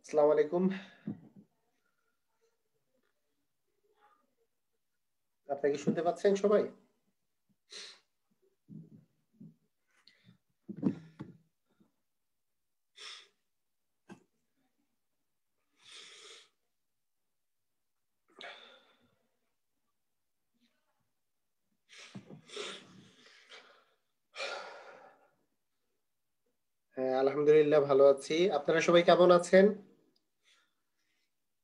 আসসালামু আলাইকুম। আপনারা কি শুনতে পাচ্ছেন সবাই? হ্যাঁ, আলহামদুলিল্লাহ ভালো আছি। আপনারা সবাই কেমন আছেন?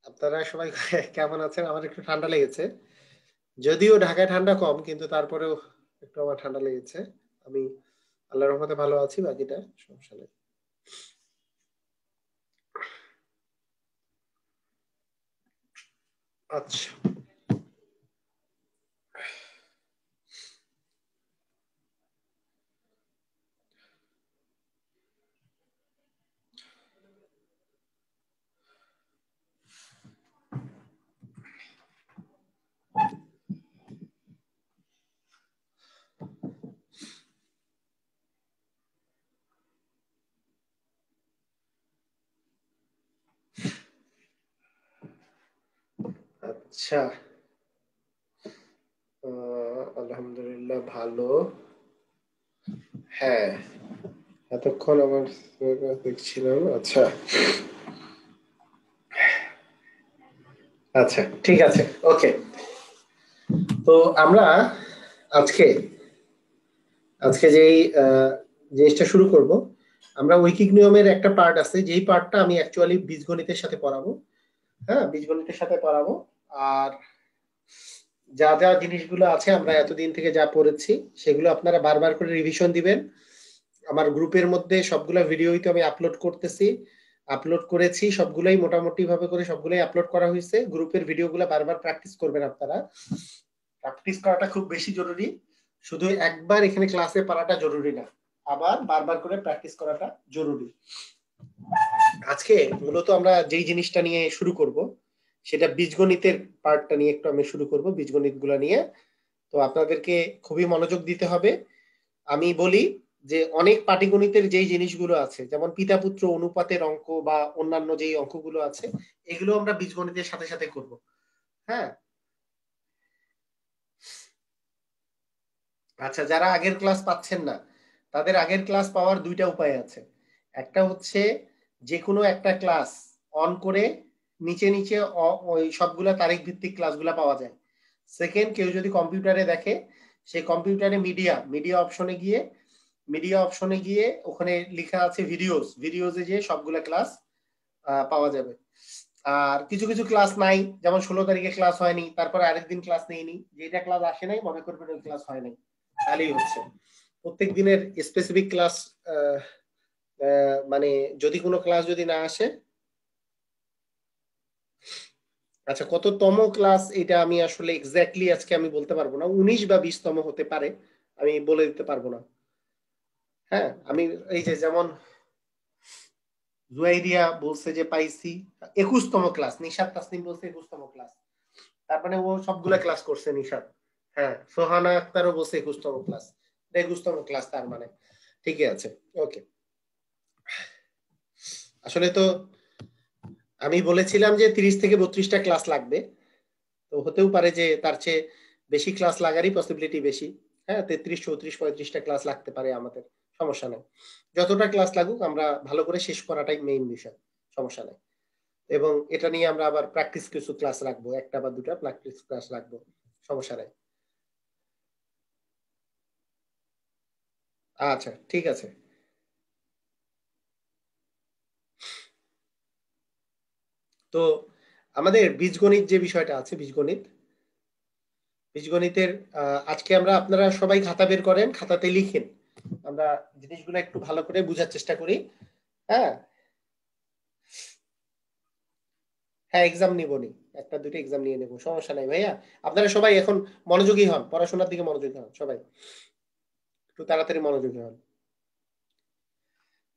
আপনারা সবাই কেমন আছেন? আমার একটু ঠান্ডা লেগেছে। যদিও ঢাকায় ঠান্ডা কম, কিন্তু তারপরেও একটু আমার ঠান্ডা লেগেছে। আমি আল্লাহর রহমতে ভালো আছি, বাকিটা সমস্যা নেই। আচ্ছা, আচ্ছা। আলহামদুলিল্লাহ ভালো। হ্যাঁ, এতক্ষণ আমার দেখছিলাম। আচ্ছা, আচ্ছা, ঠিক আছে, ওকে। তো আমরা আজকে আজকে যেই জিনিসটা শুরু করব, আমরা ঐকিক নিয়মের একটা পার্ট আছে, যেই পার্টটা আমি অ্যাকচুয়ালি বীজগণিতের সাথে পড়াবো। হ্যাঁ, বীজগণিতের সাথে পড়াবো। আর যা যা জিনিসগুলো আছে আমরা এতদিন থেকে যা পড়েছি, সেগুলো আপনারা বারবার করে রিভিশন দিবেন। আমার গ্রুপের মধ্যে সবগুলো ভিডিওই তো আমি আপলোড করতেছি। আপলোড করেছি সবগুলাই, মোটামুটি ভাবে করে সবগুলাই আপলোড করা হয়েছে। গ্রুপের ভিডিওগুলো বারবার প্র্যাকটিস করবেন আপনারা, প্র্যাকটিস করাটা খুব বেশি জরুরি। শুধু একবার এখানে ক্লাসে পড়াটা জরুরি না, আবার বারবার করে প্র্যাকটিস করাটা জরুরি। আজকে মূলত আমরা যেই জিনিসটা নিয়ে শুরু করব সেটা বীজগণিতের পার্টটা নিয়ে একটু আমি শুরু করব, বীজগণিত গুলা নিয়ে। তো আপনাদেরকে খুবই মনোযোগ দিতে হবে। আমি বলি যে অনেক পাটিগণিতের যেই জিনিসগুলো আছে, যেমন পিতা পুত্র অনুপাতের অঙ্ক বা অন্যান্য যেই অঙ্কগুলো আছে, এগুলো আমরা বীজগণিতের সাথে সাথে করব। হ্যাঁ, আচ্ছা, যারা আগের ক্লাস পাচ্ছেন না তাদের আগের ক্লাস পাওয়ার দুইটা উপায় আছে। একটা হচ্ছে যে কোনো একটা ক্লাস অন করে নিচে নিচে ওই সবগুলা তারিখ ভিত্তিক ক্লাসগুলা পাওয়া যায়। সেকেন্ড, কেউ যদি কম্পিউটারে দেখে, সে কম্পিউটারে মিডিয়া অপশনে গিয়ে ওখানে লেখা আছে ভিডিওজে যে সবগুলা ক্লাস পাওয়া যাবে। আর কিছু কিছু ক্লাস নাই, যেমন 16 তারিখে ক্লাস হয়নি, তারপরে আরেকদিন ক্লাস নেইনি, যেটা ক্লাস আসে নাই মনে করবেন ওই ক্লাস হয় নাই, তাহলেই হচ্ছে। প্রত্যেক দিনের স্পেসিফিক ক্লাস, মানে যদি কোনো ক্লাস যদি না আসে, আচ্ছা কততম ক্লাস এটা আমি আসলে এক্স্যাক্টলি আজকে আমি বলতে পারবো না, 19 বা 20তম হতে পারে, আমি বলে দিতে পারবো না। হ্যাঁ, আমি এই যে যেমন জুয়াইরিয়া বলছে যে পাইছি 21তম ক্লাস, নিশাত তাসনিম বলছে 21তম ক্লাস, তার মানে ও সবগুলা ক্লাস করছে নিশাত। হ্যাঁ, সোহানা আক্তারও বলছে 21তম ক্লাস, 21তম ক্লাস তার মানে ঠিকই আছে। ওকে, আসলে তো আমি বলেছিলাম যে 30 থেকে 32টা ক্লাস লাগবে, তো হতেও পারে যে তার চেয়ে বেশি ক্লাস লাগারই পসিবিলিটি বেশি। হ্যাঁ, 33, 34, 35টা ক্লাস লাগতে পারে আমাদের, সমস্যা নেই। যতটা ক্লাস লাগুক আমরা ভালো করে শেষ করাটাই মেইন বিষয়, সমস্যা নেই। এবং এটা নিয়ে আমরা আবার প্র্যাকটিস কিছু ক্লাস রাখবো, একটা বা দুটা প্র্যাকটিস ক্লাস রাখবো, সমস্যা নেই। আচ্ছা, ঠিক আছে। তো আমাদের বীজগণিত যে বিষয়টা আছে, বীজগণিতের আজকে আমরা, আপনারা সবাই খাতা বের করেন, খাতাতে লিখেন, আমরা জিনিসগুলো একটু ভালো করে বোঝার চেষ্টা করি। হ্যাঁ, হ্যাঁ, এক্সাম নিবনি, একটা দুটো এক্সাম নিয়ে নেবো, সমস্যা নাই ভাইয়া। আপনারা সবাই এখন মনোযোগী হন, পড়াশোনার দিকে মনোযোগী হন, সবাই একটু তাড়াতাড়ি মনোযোগী হন।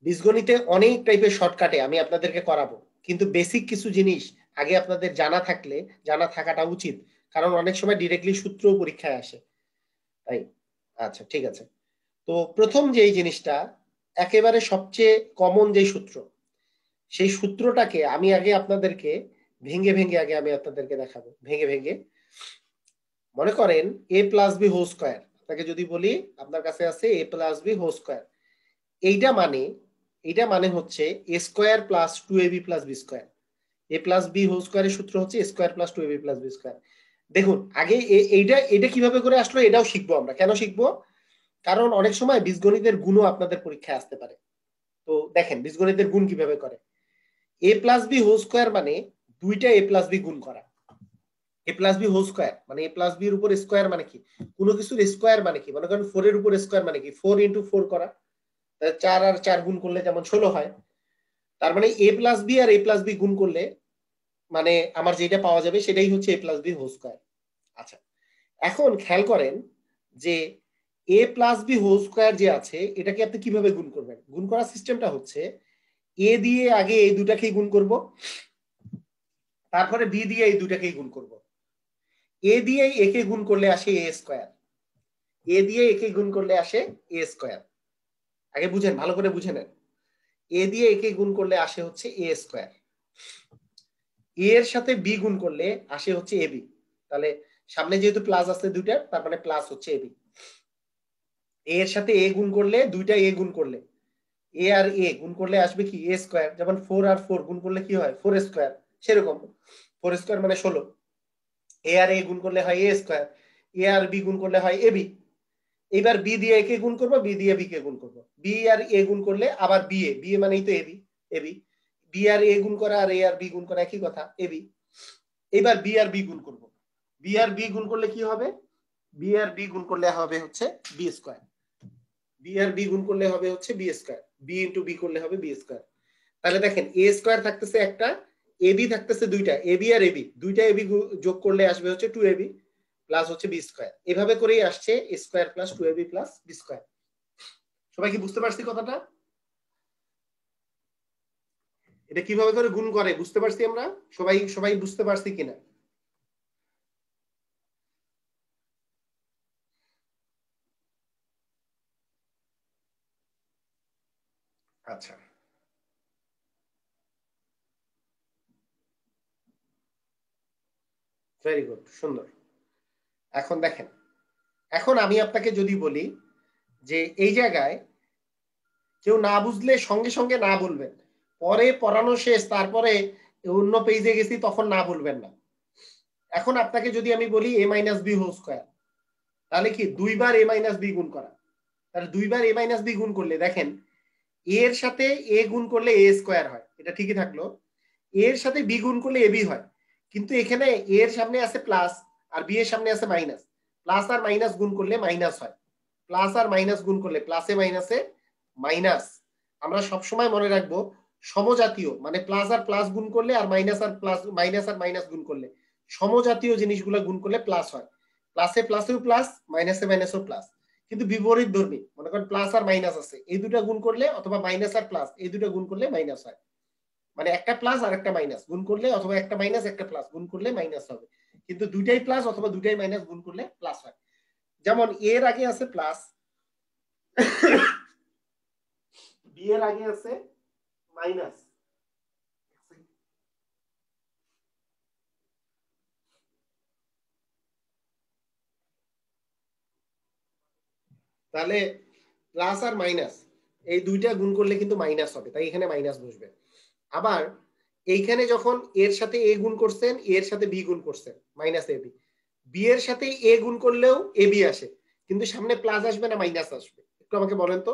বীজগণিতে অনেক টাইপের শর্টকাটে আমি আপনাদেরকে করাবো, কিন্তু বেসিক কিছু জিনিস আগে আপনাদের জানা থাকাটা উচিত, কারণ অনেক সময় ডিরেক্টলি সূত্র পরীক্ষায় আসে, তাই। আচ্ছা, ঠিক আছে। তো প্রথম যেই জিনিসটা, একেবারে সবচেয়ে কমন যেই সূত্র, সেই সূত্রটাকে আমি আগে আপনাদেরকে ভেঙে ভেঙে আগে আমি আপনাদেরকে দেখাবো, ভেঙে ভেঙে। মনে করেন a plus B whole square, আপনাকে যদি বলি আপনার কাছে আছে a plus B whole square, এইটা মানে এইটা মানে হচ্ছে a square plus 2ab plus B square. A plus B whole স্কোয়ারের সূত্র হচ্ছে a square plus 2ab plus B square. দেখুন আগে এইটা এটা কিভাবে করে আসলো এটাও শিখবো আমরা। কেন শিখবো? কারণ অনেক সময় বীজগণিতের গুণও আপনাদের পরীক্ষায় আসতে পারে। তো দেখেন বীজগণিতের গুণ কিভাবে করে। এ প্লাস বি হোল স্কোয়ার মানে দুইটা এ প্লাস বি গুণ করা। এ প্লাস বি হোল স্কোয়ার মানে এ প্লাস বি এর উপর স্কোয়ার মানে কি, কোনো কিছুর স্কোয়ার মানে কি, মনে করেন 4 এর উপর স্কোয়ার মানে কি 4 ইন্টু 4 করা, 4 আর 4 গুণ করলে যেমন 16 হয়। তার মানে a plus B R A plus B গুণ করলে মানে আমার যেটা পাওয়া যাবে সেটাই হচ্ছে a plus B whole square. আচ্ছা, এখন খেয়াল করেন যে a plus B whole square যে আছে এটাকে আপনি কিভাবে গুণ করবেন। গুণ করার সিস্টেমটা হচ্ছে এ দিয়ে আগে এই দুটাকেই গুণ করব, তারপরে বি দিয়ে এই দুটাকেই গুণ করব। এ দিয়ে একে গুণ করলে আসে এ স্কোয়ার, এ দিয়ে একে গুণ করলে আসে এ স্কোয়ার। আগে বুঝেন, ভালো করে বুঝে নেন। এ দিয়ে একে গুণ করলে আসে হচ্ছে এ স্কোয়ার, এ এর সাথে বি গুণ করলে আসে হচ্ছে এ বি। তাহলে সামনে যেহেতু প্লাস আছে দুইটা, তার মানে প্লাস হচ্ছে এ বি। এ এর সাথে এ গুণ করলে, দুইটা এ গুণ করলে, এ আর এ গুণ করলে আসবে কি এ স্কোয়ার। যেমন 4 আর 4 গুণ করলে কি হয় 4 স্কোয়ার, সেরকম 4 স্কোয়ার মানে 16। এ আর এ গুণ করলে হয় এ স্কোয়ার, এ আর বি গুণ করলে হয় এ বি। এবার বি দিয়ে এ কে গুণ করবো, বি দিয়ে বি কে গুণ করবো, বি আর এ গুণ করলে আবার বি এ, বি এ মানেই তো এবি, এবি। বি আর এ গুণ করা আর এ আর বি গুণ করা একই কথা, এবি। এবার বি আর বি গুণ করবো, বি আর বি গুণ করলে কি হবে, বি আর বি গুণ করলে হবে হচ্ছে বি স্কোয়ার, বি আর বি গুণ করলে হবে হচ্ছে B square, B into B করলে হবে বি স্কোয়ার। তাহলে দেখেন এ স্কোয়ার থাকতেছে একটা, এবি থাকতেছে দুইটা, এবি আর এবি, দুইটা এবি যোগ করলে আসবে হচ্ছে 2ab প্লাস হচ্ছে বি স্কোয়ার। এভাবে করেই আসছে a square plus 2ab plus B square. সবাই কি বুঝতে পারছি কথাটা? এটা কিভাবে করে গুণ করে বুঝতে পারছি আমরা? সবাই সবাই বুঝতে পারছি কিনা? আচ্ছা, ভেরি গুড, সুন্দর। এখন দেখেন, এখন আমি আপনাকে যদি বলি যে এই জায়গায় কেউ না বুঝলে সঙ্গে সঙ্গে না বলবেন, পরে পড়ানো শেষ তারপরে অন্য পেজে গেছি তখন না বলবেন না। এখন আপনাকে যদি আমি বলি a minus B whole square, তাহলে কি দুইবার a মাইনাস বি গুণ করা, তাহলে দুইবার a মাইনাস বি গুণ করলে দেখেন a এর সাথে a গুণ করলে a স্কোয়ার হয়, এটা ঠিকই থাকলো। a এর সাথে b গুণ করলে ab হয়, কিন্তু এখানে a এর সামনে আছে প্লাস আর b এর সামনে আছে মাইনাস, প্লাস আর মাইনাস গুণ করলে মাইনাস হয়, প্লাস আর মাইনাস গুণ করলে প্লাসে মাইনাসে মাইনাস। আমরা সবসময় মনে রাখবো সমজাতীয় মানে প্লাস আর প্লাস গুণ করলে আর মাইনাস আর প্লাস, মাইনাস আর মাইনাস গুণ করলে সমজাতীয় জিনিসগুলো গুণ করলে প্লাস হয়, প্লাসে প্লাসেও প্লাস, মাইনাসে মাইনাসেও প্লাস। কিন্তু বিপরীত ধর্মী, মনে করেন প্লাস আর মাইনাস আছে, এই দুটা গুণ করলে অথবা মাইনাস আর প্লাস এই দুটা গুণ করলে মাইনাস হয়, মানে একটা প্লাস আর একটা মাইনাস গুণ করলে অথবা একটা মাইনাস একটা প্লাস গুণ করলে মাইনাস হবে, কিন্তু দুইটাই প্লাস অথবা দুইটাই মাইনাস গুণ করলে প্লাস হয়। যেমন এর আগে আছে প্লাস, বি এর আগে আছে মাইনাস, তাহলে প্লাস আর মাইনাস এই দুইটা গুণ করলে কিন্তু মাইনাস হবে, তাই এখানে মাইনাস বসবে। আবার এইখানে যখন এর সাথে এ গুণ করছেন, এর সাথে বি গুণ করছেন, মাইনাস এ বি, বি এর সাথে এ গুণ করলেও এ বি আসে, কিন্তু সামনে প্লাস আসবে না মাইনাস আসবে? একটু আমাকে বলেন তো,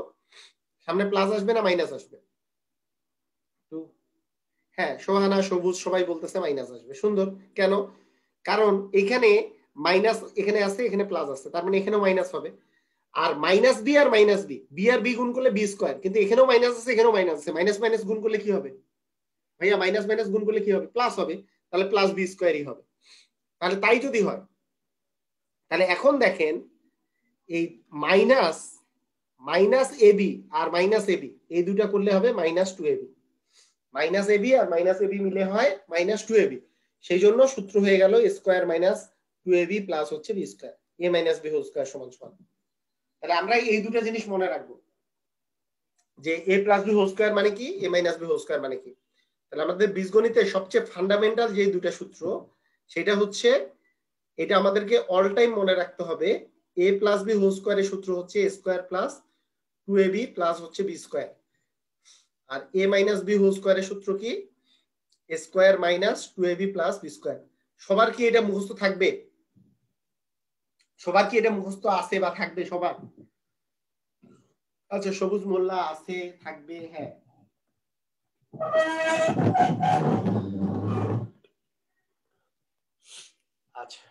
সামনে প্লাস আসবে না মাইনাস আসবে? হ্যাঁ, সোহানা সবুজ সবাই বলতেছে মাইনাস আসবে, সুন্দর। কেন? কারণ এখানে মাইনাস এখানে আছে, এখানে প্লাস আছে, তার মানে এখানেও মাইনাস হবে। আর মাইনাস বি আর মাইনাস বি, বি আর বি গুণ করলে বি স্কোয়ার, কিন্তু এখানেও মাইনাস আছে এখানেও মাইনাস আছে, মাইনাস মাইনাস গুণ করলে কি হবে ভাইয়া? মাইনাস মাইনাস গুণ করলে কি হবে? প্লাস হবে, তাহলে প্লাস বি স্কোয়ারই হবে। তাহলে তাই যদি হয়, তাহলে এখন দেখেন এই মাইনাস মাইনাস এবি আর মাইনাস এবি এই দুটা করলে হবে মাইনাস 2ab, মাইনাস এবি আর মাইনাস এবি মিলে হয় মাইনাস 2ab, সেই জন্য সূত্র হয়ে গেল স্কোয়ার মাইনাস 2ab প্লাস হচ্ছে B square, a minus B whole square সমান সমান। তাহলে আমরা এই দুটো জিনিস মনে রাখবো যে a plus B whole square মানে কি, এ মাইনাস বি হোল স্কোয়ার মানে কি। তাহলে আমাদের বীজগণিতের সবচেয়ে ফান্ডামেন্টাল যে দুটো সূত্র, সেটা হচ্ছে, এটা আমাদেরকে অল টাইম মনে রাখতে হবে, এ প্লাস বি হোল স্কোয়ারের সূত্র হচ্ছে a square plus 2ab plus হচ্ছে বি স্কোয়ার, আর এ মাইনাস বি হোল স্কোয়ারের সূত্র কি, a square minus 2ab plus B square. সবার কি এটা মুখস্থ থাকবে? সবার কি এটা মুখস্থ আছে বা থাকবে সবার? আচ্ছা, সবুজ মোল্লা আছে, থাকবে, হ্যাঁ। আচ্ছা,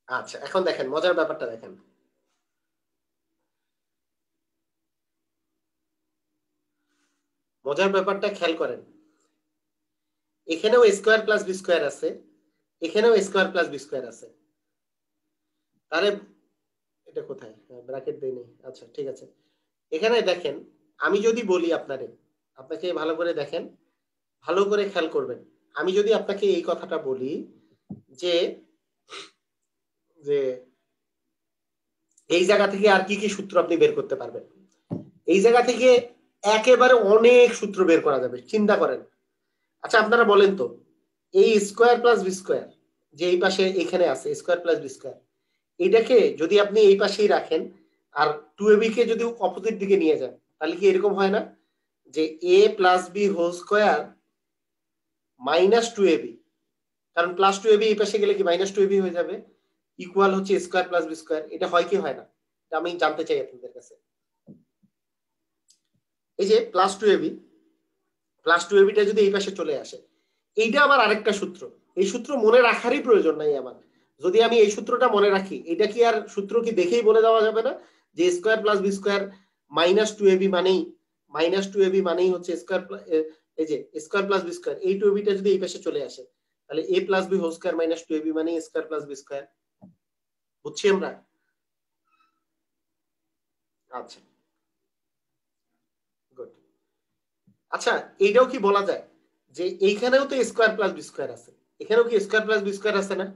আচ্ছা, এখন দেখেন মজার ব্যাপারটা, দেখেন মজার ব্যাপারটা খেয়াল করেন, এখানেও স্কোয়ার প্লাস বি স্কোয়ার আছে, এখানেও স্কোয়ার প্লাস বি স্কোয়ার আছে, তাহলে এটা কোথায়? ব্র্যাকেট দেই নেই, আচ্ছা ঠিক আছে। এখানে দেখেন, আমি যদি বলি আপনাকে ভালো করে দেখেন, ভালো করে খেয়াল করবেন, আমি যদি আপনাকে এই কথাটা বলি যে যে এই জায়গা থেকে আর কি কি সূত্র আপনি বের করতে পারবেন, এই জায়গা থেকে একেবারে অনেক সূত্র বের করা যাবে, চিন্তা করেন। আচ্ছা আপনারা বলেন তো, এই স্কোয়ার প্লাস বি স্কোয়ার যে এই পাশে এখানে আছে স্কোয়ার প্লাস বি স্কোয়ার, এটাকে যদি আপনি এই পাশেই রাখেন আর 2ab কে যদি অপোজিট দিকে নিয়ে যান, তাহলে কি এরকম হয় না যে a plus B whole square minus 2ab, কারণ প্লাস 2ab এই পাশে গেলে কি মাইনাস 2ab হয়ে যাবে, ইকুয়াল হচ্ছে স্কোয়ার প্লাস বি স্কোয়ার। এটা হয় কি হয় না, এটা আমি জানতে চাই আপনাদের কাছে। এই যে প্লাস 2ab টা যদি এই পাশে চলে আসে, এইটা আবার আরেকটা সূত্র, এই সূত্র মনে রাখারই প্রয়োজন নাই আমার। যদি আমি এই সূত্রটা মনে রাখি, এটা কি আর সূত্র কি দেখেই বলে দেওয়া যাবে না যে square plus B square minus two a b মানেই হচ্ছে স্কোয়ার, এই যে স্কোয়ার প্লাস বি স্কোয়ার, এই টু এবিটা যদি এই পাশে চলে আসে তাহলে a plus B whole square minus two a b মানে স্কোয়ার প্লাস বি স্কোয়ার। বুঝছি আমরা? আচ্ছা গুড। আচ্ছা এইটাও কি বলা যায় যে এইখানেও তো স্কোয়ার প্লাস বি স্কোয়ার আছে, এখানেও কি স্কোয়ার প্লাস বি স্কোয়ার আছে না?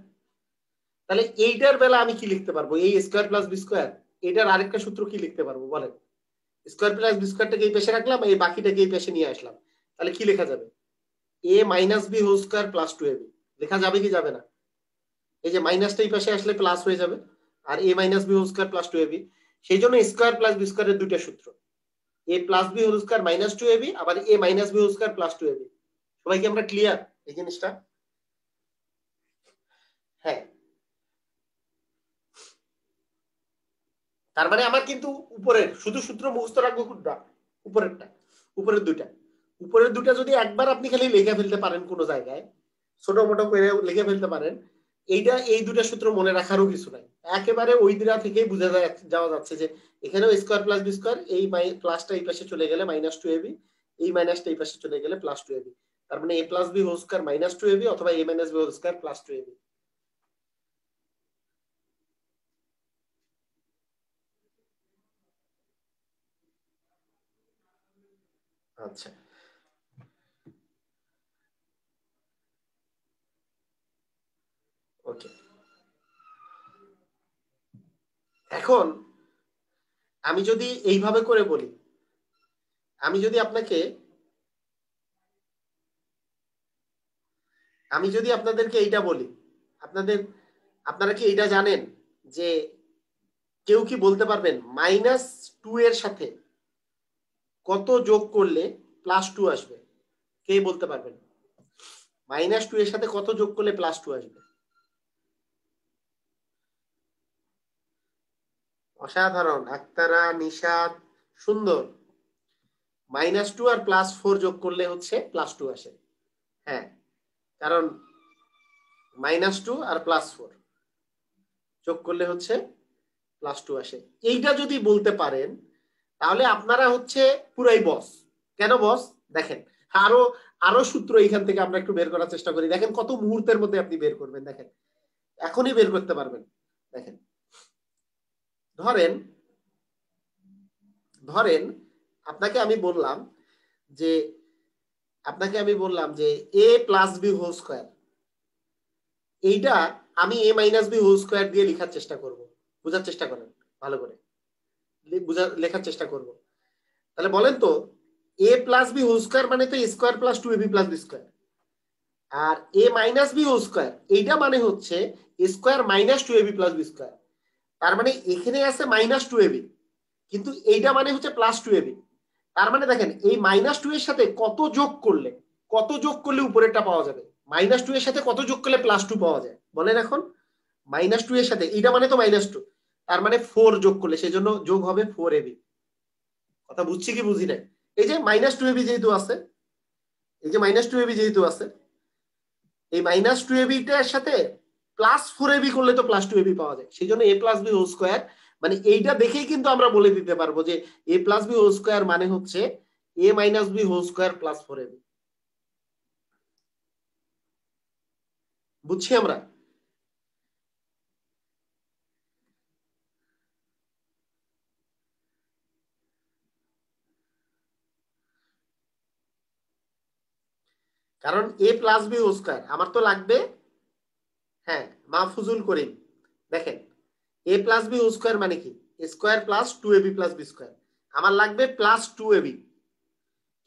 তাহলে এইটার বেলা আমি কি লিখতে পারবো? এই স্কোয়ার প্লাস বি স্কোয়ার, এটার আরেকটা সূত্র কি লিখতে পারবো বলেন? স্কোয়ার প্লাস বি স্কোয়ারটাকে এই পাশে রাখলাম, এই বাকিটাকে এই পাশে নিয়ে আসলাম, তাহলে কি লেখা যাবে? A minus B whole square plus two a b লেখা যাবে কি যাবে না? এই যে মাইনাসটা এই পাশে আসলে প্লাস হয়ে যাবে, আর a minus B whole square plus two a b. সেই জন্য স্কোয়ার প্লাস বি স্কোয়ারের দুইটা সূত্র, a plus B whole square minus two a b, আবার a minus B whole square plus two a b. সবাই কি আমরা ক্লিয়ার এই জিনিসটা? হ্যাঁ, তার মানে আমার কিন্তু উপরের শুধু সূত্র মুখস্থ রাখবো কোনটা? উপরেরটা, উপরের দুটা যদি একবার আপনি খালি লিখে ফেলতে পারেন কোনো জায়গায়, ছোট মোটো করে লিখে ফেলতে পারেন, এইটা এই দুটা সূত্র মনে রাখারও কিছু নাই। একেবারে ওই দুটা থেকেই বোঝা যাওয়া যাচ্ছে যে এখানেও স্কোয়ার প্লাস বি স্কোয়ার, এই প্লাসটা এই পাশে চলে গেলে মাইনাস টু এবি, এই মাইনাসটা এই পাশে চলে গেলে প্লাস টু এবি। তার মানে a plus B whole square minus two a b অথবা a minus B whole square plus two a b. আচ্ছা ওকে, এখন আমি যদি এইভাবে করে বলি, আমি যদি আপনাদেরকে এইটা বলি, আপনারা কি এইটা জানেন যে কেউ কি বলতে পারবেন মাইনাস টু এর সাথে কত যোগ করলে প্লাস টু আসবে? কে বলতে পারবেন মাইনাস টু এর সাথে কত যোগ করলে প্লাস টু আসবে? অসাধারণ, আক্তারা, নিশাদ, সুন্দর। মাইনাস টু আর প্লাস ফোর যোগ করলে হচ্ছে প্লাস টু আসে। হ্যাঁ, কারণ মাইনাস টু আর প্লাস ফোর যোগ করলে হচ্ছে প্লাস টু আসে। এইটা যদি বলতে পারেন তাহলে আপনারা হচ্ছে পুরাই বস। কেন বস? দেখেন, আরো আরো সূত্র এইখান থেকে আমরা একটু বের করার চেষ্টা করি। দেখেন কত মুহূর্তের মধ্যে আপনি বের করবেন, দেখেন এখনই বের করতে পারবেন। দেখেন, ধরেন ধরেন আপনাকে আমি বললাম যে a plus B whole square, এইটা আমি এ মাইনাস বি হোল স্কোয়ার দিয়ে লেখার চেষ্টা করব। বোঝার চেষ্টা করেন, ভালো করে লেখার চেষ্টা করব। তাহলে বলেন তো, a plus B whole square মানে তো square plus two AB plus B square, আর a minus B whole square এইটা মানে হচ্ছে square minus two AB plus B square. তার মানে এখানে আছে মাইনাস টু এবি, কিন্তু এইটা মানে হচ্ছে প্লাস টু এবি। তার মানে দেখেন এই মাইনাস টু এর সাথে কত যোগ করলে উপরেরটা পাওয়া যাবে? মাইনাস টু এর সাথে কত যোগ করলে প্লাস টু পাওয়া যায় বলেন এখন? মাইনাস টু এর সাথে এইটা মানে তো মাইনাস টু, তার মানে ফোর যোগ করলে, সেই জন্য যোগ হবে ফোর এবি। কথা বুঝছি কি বুঝি নাই? এই যে মাইনাস টু এবি যেহেতু আছে, এই মাইনাস টু এবিটার সাথে প্লাস ফোর এবি করলে তো প্লাস টু এবি পাওয়া যায়। সেই জন্য a plus B whole square মানে এইটা দেখেই কিন্তু আমরা বলে দিতে পারবো যে a plus B whole square মানে হচ্ছে a minus B whole square plus four a b. বুঝছি আমরা? কারণ a plus B whole square আমার তো লাগবে, হ্যাঁ মাহফুজুল করিম, দেখেন a plus B whole square মানে কি square plus two AB plus B square, আমার লাগবে প্লাস টু এবি।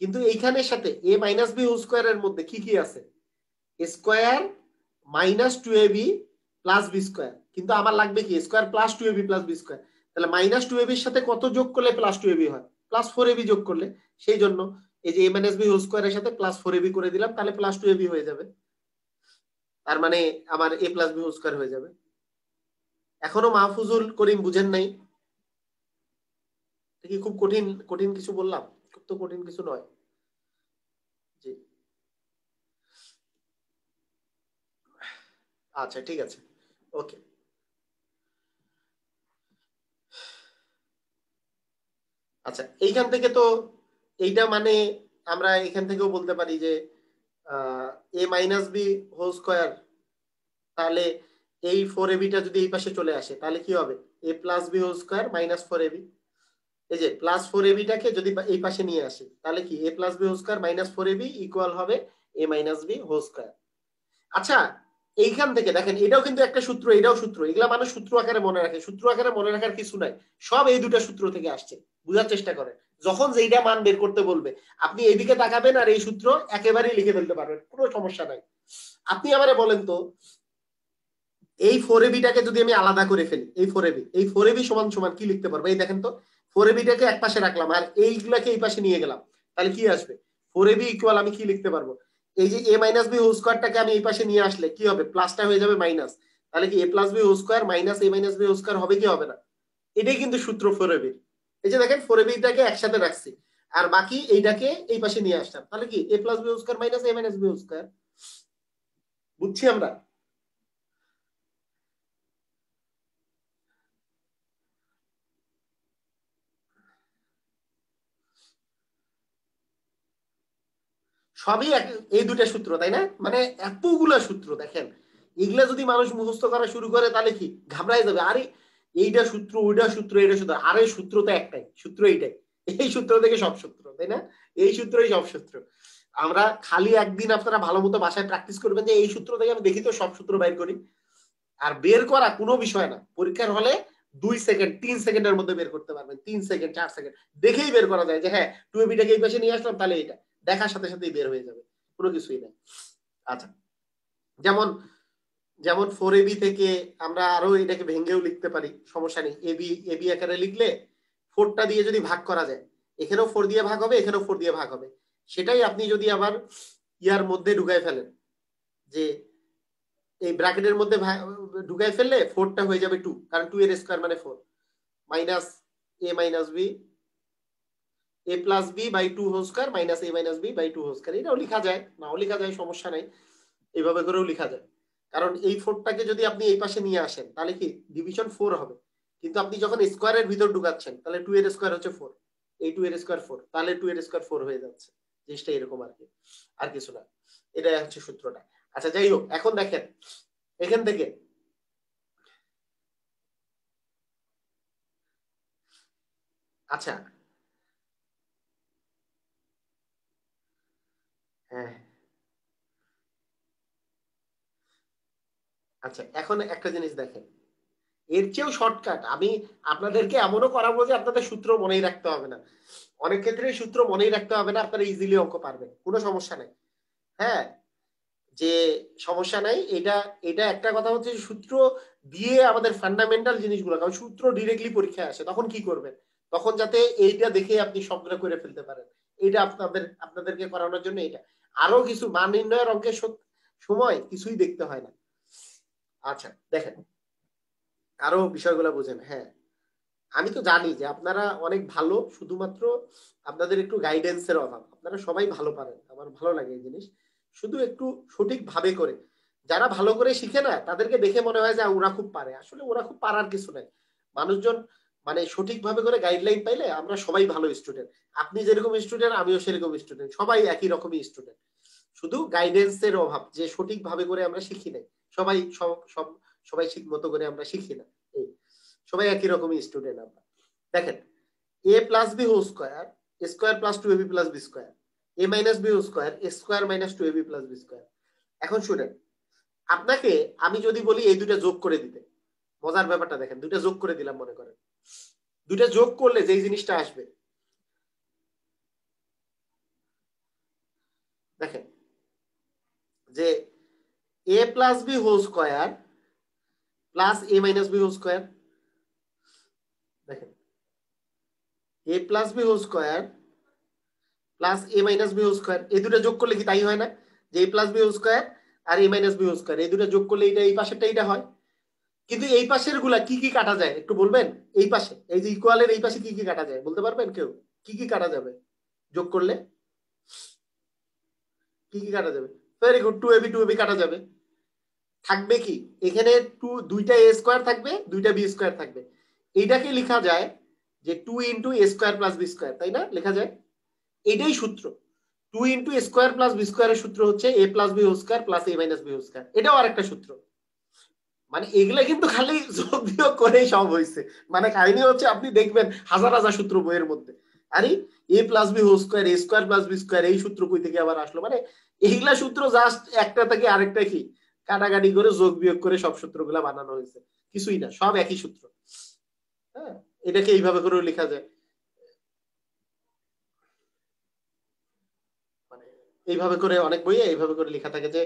কিন্তু এইখানের সাথে এ মাইনাস বি হোল স্কোয়ার এর মধ্যে কি কি আছে? Square minus two AB plus B square, কিন্তু আমার লাগবে কি square plus two AB plus B square. তাহলে মাইনাস টু এবির সাথে কত যোগ করলে প্লাস টু এবি হয়? প্লাস ফোর এবি যোগ করলে। সেই জন্য এই যে এ মাইনাস বি হোল স্কোয়ারের সাথে প্লাস ফোর এবি করে দিলাম, তাহলে প্লাস টু এবি হয়ে যাবে। তার মানে আমার এ প্লাস বি হোল স্কোয়ার হয়ে যাবে। এখনো মাহফুজুল করিম বুঝেন নাই? কি খুব কঠিন কঠিন কিছু বললাম? খুব তো কঠিন কিছু নয়। জি আচ্ছা ঠিক আছে, ওকে। আচ্ছা এইখান থেকে তো এইটা মানে আমরা এখান থেকেও বলতে পারি যে এ মাইনাস বি হোল স্কোয়ার, তাহলে এই 4ab যদি এই পাশে চলে আসে তাহলে কি হবে, a plus B whole square minus 4ab। এই যে প্লাস 4ab যদি এই পাশে নিয়ে আসি তাহলে কি a plus B whole square minus 4ab equal হবে a minus B whole square. আচ্ছা এইখান থেকে দেখেন এটাও কিন্তু একটা সূত্র, এটাও সূত্র, এগুলা মানুষ সূত্র আকারে মনে রাখে, সূত্র আকারে মনে রাখার কিছু নাই, সব এই দুটা সূত্র থেকে আসছে। বুঝার চেষ্টা করেন, যখন যেইটা মান বের করতে বলবে আপনি এইদিকে তাকাবেন আর এই সূত্র একেবারেই লিখে ফেলতে পারবেন, কোনো সমস্যা নাই। আপনি আমারে বলেন তো এই 4ab যদি আমি আলাদা করে ফেলি, এই 4ab সমান সমান কি লিখতে পারবো, এই দেখেন তো 4ab এক পাশে রাখলাম আর এইগুলাকে এই পাশে নিয়ে গেলাম, তাহলে কি আসবে 4ab ইকুয়াল আমি কি লিখতে পারবো, এই যে এ মাইনাস বি হোল স্কোয়ারটাকে আমি এই পাশে নিয়ে আসলে কি হবে, প্লাসটা হয়ে যাবে মাইনাস, তাহলে কি a plus B whole square minus a minus B whole square হবে কি হবে না, এটাই কিন্তু সূত্র 4ab। এই যে দেখেন 4ab একসাথে রাখছি আর বাকি এইটাকে এই পাশে নিয়ে আসলাম, তাহলে কি a plus B whole square minus a minus B whole square. বুঝছি আমরা? সবই এই দুটা সূত্র, তাই না? মানে এতগুলা সূত্র দেখেন, এগুলা যদি মানুষ মুখস্থ করা শুরু করে তাহলে কি ঘাবড়াই যাবে, আরে এইটা সূত্র ওইটা সূত্র এটা সূত্র, আরে সূত্র তো একটাই, সূত্র এইটাই, এই সূত্র থেকে সব সূত্র, তাই না? এই সূত্রই সব সূত্র। আমরা খালি একদিন আপনারা ভালো মতো বাসায় প্র্যাকটিস করবেন যে এই সূত্র থেকে আমি দেখি তো সব সূত্র বাইর করি, আর বের করা কোনো বিষয় না, পরীক্ষার হলে 2 সেকেন্ড 3 সেকেন্ডের মধ্যে বের করতে পারবেন, 3 সেকেন্ড 4 সেকেন্ড দেখেই বের করা যায় যে হ্যাঁ 2ab এই পাশে নিয়ে আসলাম তাহলে এটা দেখার সাথে সাথেই বের হয়ে যাবে, কোনো কিছুই না। আচ্ছা যেমন যেমন 4ab থেকে আমরা আরো এটাকে ভেঙেও লিখতে পারি, সমস্যা নেই, এবি এবি আকারে লিখলে 4টা দিয়ে যদি ভাগ করা যায়, এখানেও 4 দিয়ে ভাগ হবে এখানেও 4 দিয়ে ভাগ হবে, সেটাই আপনি যদি আবার ইয়ার মধ্যে ঢুকাই ফেলেন যে এই ব্র্যাকেটের মধ্যে ঢুকাই ফেললে 4টা হয়ে যাবে 2, কারণ 2 এর স্কয়ার মানে 4, minus a minus b a plus b by 2 whole square minus a minus b by 2 whole square. এটাও লেখা যায়, নাও লেখা যায়, সমস্যা নাই, এইভাবে করেও লেখা যায়। কারণ এই 4টাকে যদি আপনি এই পাশে নিয়ে আসেন তাহলে কি ডিভিশন 4 হবে, কিন্তু আপনি যখন স্কয়ারের ভিতর ঢুকাচ্ছেন তাহলে 2 এর স্কয়ার হচ্ছে 4, এই 2 এর স্কয়ার 4, তাহলে 2 এর স্কয়ার 4 হয়ে যাচ্ছে, জিনিসটা এরকম আর কি, আর কিছু না, এটাই হচ্ছে সূত্রটা। আচ্ছা যাই হোক, এখন দেখেন এখান থেকে আচ্ছা হ্যাঁ আচ্ছা এখন একটা জিনিস দেখেন, এর চেয়েও শর্টকাট আমি আপনাদেরকে এমনও করাবো যে আপনাদের সূত্র মনেই রাখতে হবে না, অনেক ক্ষেত্রে সূত্র মনেই রাখতে হবে না, আপনারা ইজিলি অঙ্ক পারবেন, কোনো সমস্যা নাই। হ্যাঁ যে সমস্যা নাই, এটা এটা একটা কথা হচ্ছে সূত্র দিয়ে আমাদের ফান্ডামেন্টাল জিনিসগুলো, কারণ সূত্র ডিরেক্টলি পরীক্ষায় আসে, তখন কি করবেন, তখন যাতে এইটা দেখে আপনি সবগুলো করে ফেলতে পারেন, এটা আপনাদেরকে করানোর জন্য এটা, আরো কিছু মান নির্ণয়ের অঙ্কের সময় কিছুই দেখতে হয় না। আচ্ছা দেখেন আরো বিষয়গুলো বুঝেন। হ্যাঁ আমি তো জানি যে আপনারা অনেক ভালো, শুধুমাত্র আপনাদের একটু গাইডেন্সের অভাব, আপনারা সবাই ভালো পারেন, আমার ভালো লাগে এই জিনিস, শুধু একটু সঠিক ভাবে করে, যারা ভালো করে শিখে না তাদেরকে দেখে মনে হয় যে ওরা খুব পারে, আসলে ওরা খুব পারার কিছু নাই, মানুষজন মানে সঠিক ভাবে করে গাইডলাইন পাইলে আমরা সবাই ভালো স্টুডেন্ট, আপনি যেরকম স্টুডেন্ট আমিও সেরকম স্টুডেন্ট, সবাই একই রকমই স্টুডেন্ট, শুধু গাইডেন্সের অভাব যে সঠিক ভাবে করে আমরা শিখি নাই, সবাই সব সব সবাই ঠিক মতো করে আমরা শিখি না, এই সবাই একই রকমই স্টুডেন্ট আমরা। দেখেন a plus B whole square square plus 2ab plus B square, a minus B whole square square minus 2ab plus B square. এখন শুনেন, আপনাকে আমি যদি বলি এই দুটা যোগ করে দিতে, মজার ব্যাপারটা দেখেন, দুটা যোগ করে দিলাম মনে করেন, দুটা যোগ করলে যেই জিনিসটা আসবে দেখেন যে a plus B whole square plus a minus B whole square, দেখেন a plus B whole square plus a minus B whole square, এই দুটো যোগ করলে কি তাই হয় না, যে a plus B whole square আর a minus B whole square এই দুটো যোগ করলে এটা এই পাশেরটা এটা হয়, কিন্তু এই পাশের গুলা কি কি কাটা যায় একটু বলবেন, এই পাশে এই যে ইকুয়ালের এই পাশে কি কি কাটা যায় বলতে পারবেন কেউ, কি কি কাটা যাবে যোগ করলে, কি কি কাটা যাবে, ভেরি গুড, 2ab 2ab কাটা যাবে, থাকবে কি এখানে দুইটা এ স্কোয়ার থাকবে, দুইটা বি স্কোয়ার থাকবে। এইটাকে লেখা যায় যে 2 into a square plus B square, তাই না? লেখা যায়, এটাই সূত্র। 2 into a square plus b স্কোয়ারের সূত্র হচ্ছে a plus B whole square plus a minus B whole square. এটাও আরেকটা সূত্র। মানে এগুলা কিন্তু খালি যোগ বিয়োগ করেই সব হয়েছে। মানে কাহিনী হচ্ছে আপনি দেখবেন হাজার হাজার সূত্র বইয়ের মধ্যে, আরে এ প্লাস বি হোল স্কোয়ার, এ স্কোয়ার প্লাস বি স্কোয়ার, এই সূত্র কই থেকে আবার আসলো? মানে এইগুলা সূত্র জাস্ট একটা থেকে আরেকটা কি কাটাকাটি করে যোগ বিয়োগ করে সব সূত্রগুলা বানানো হয়েছে, কিছুই না, সব একই সূত্র। হ্যাঁ, এটাকে এইভাবে করেও লেখা যায়, মানে এইভাবে করে অনেক বইয়ে এইভাবে করে লেখা থাকে যে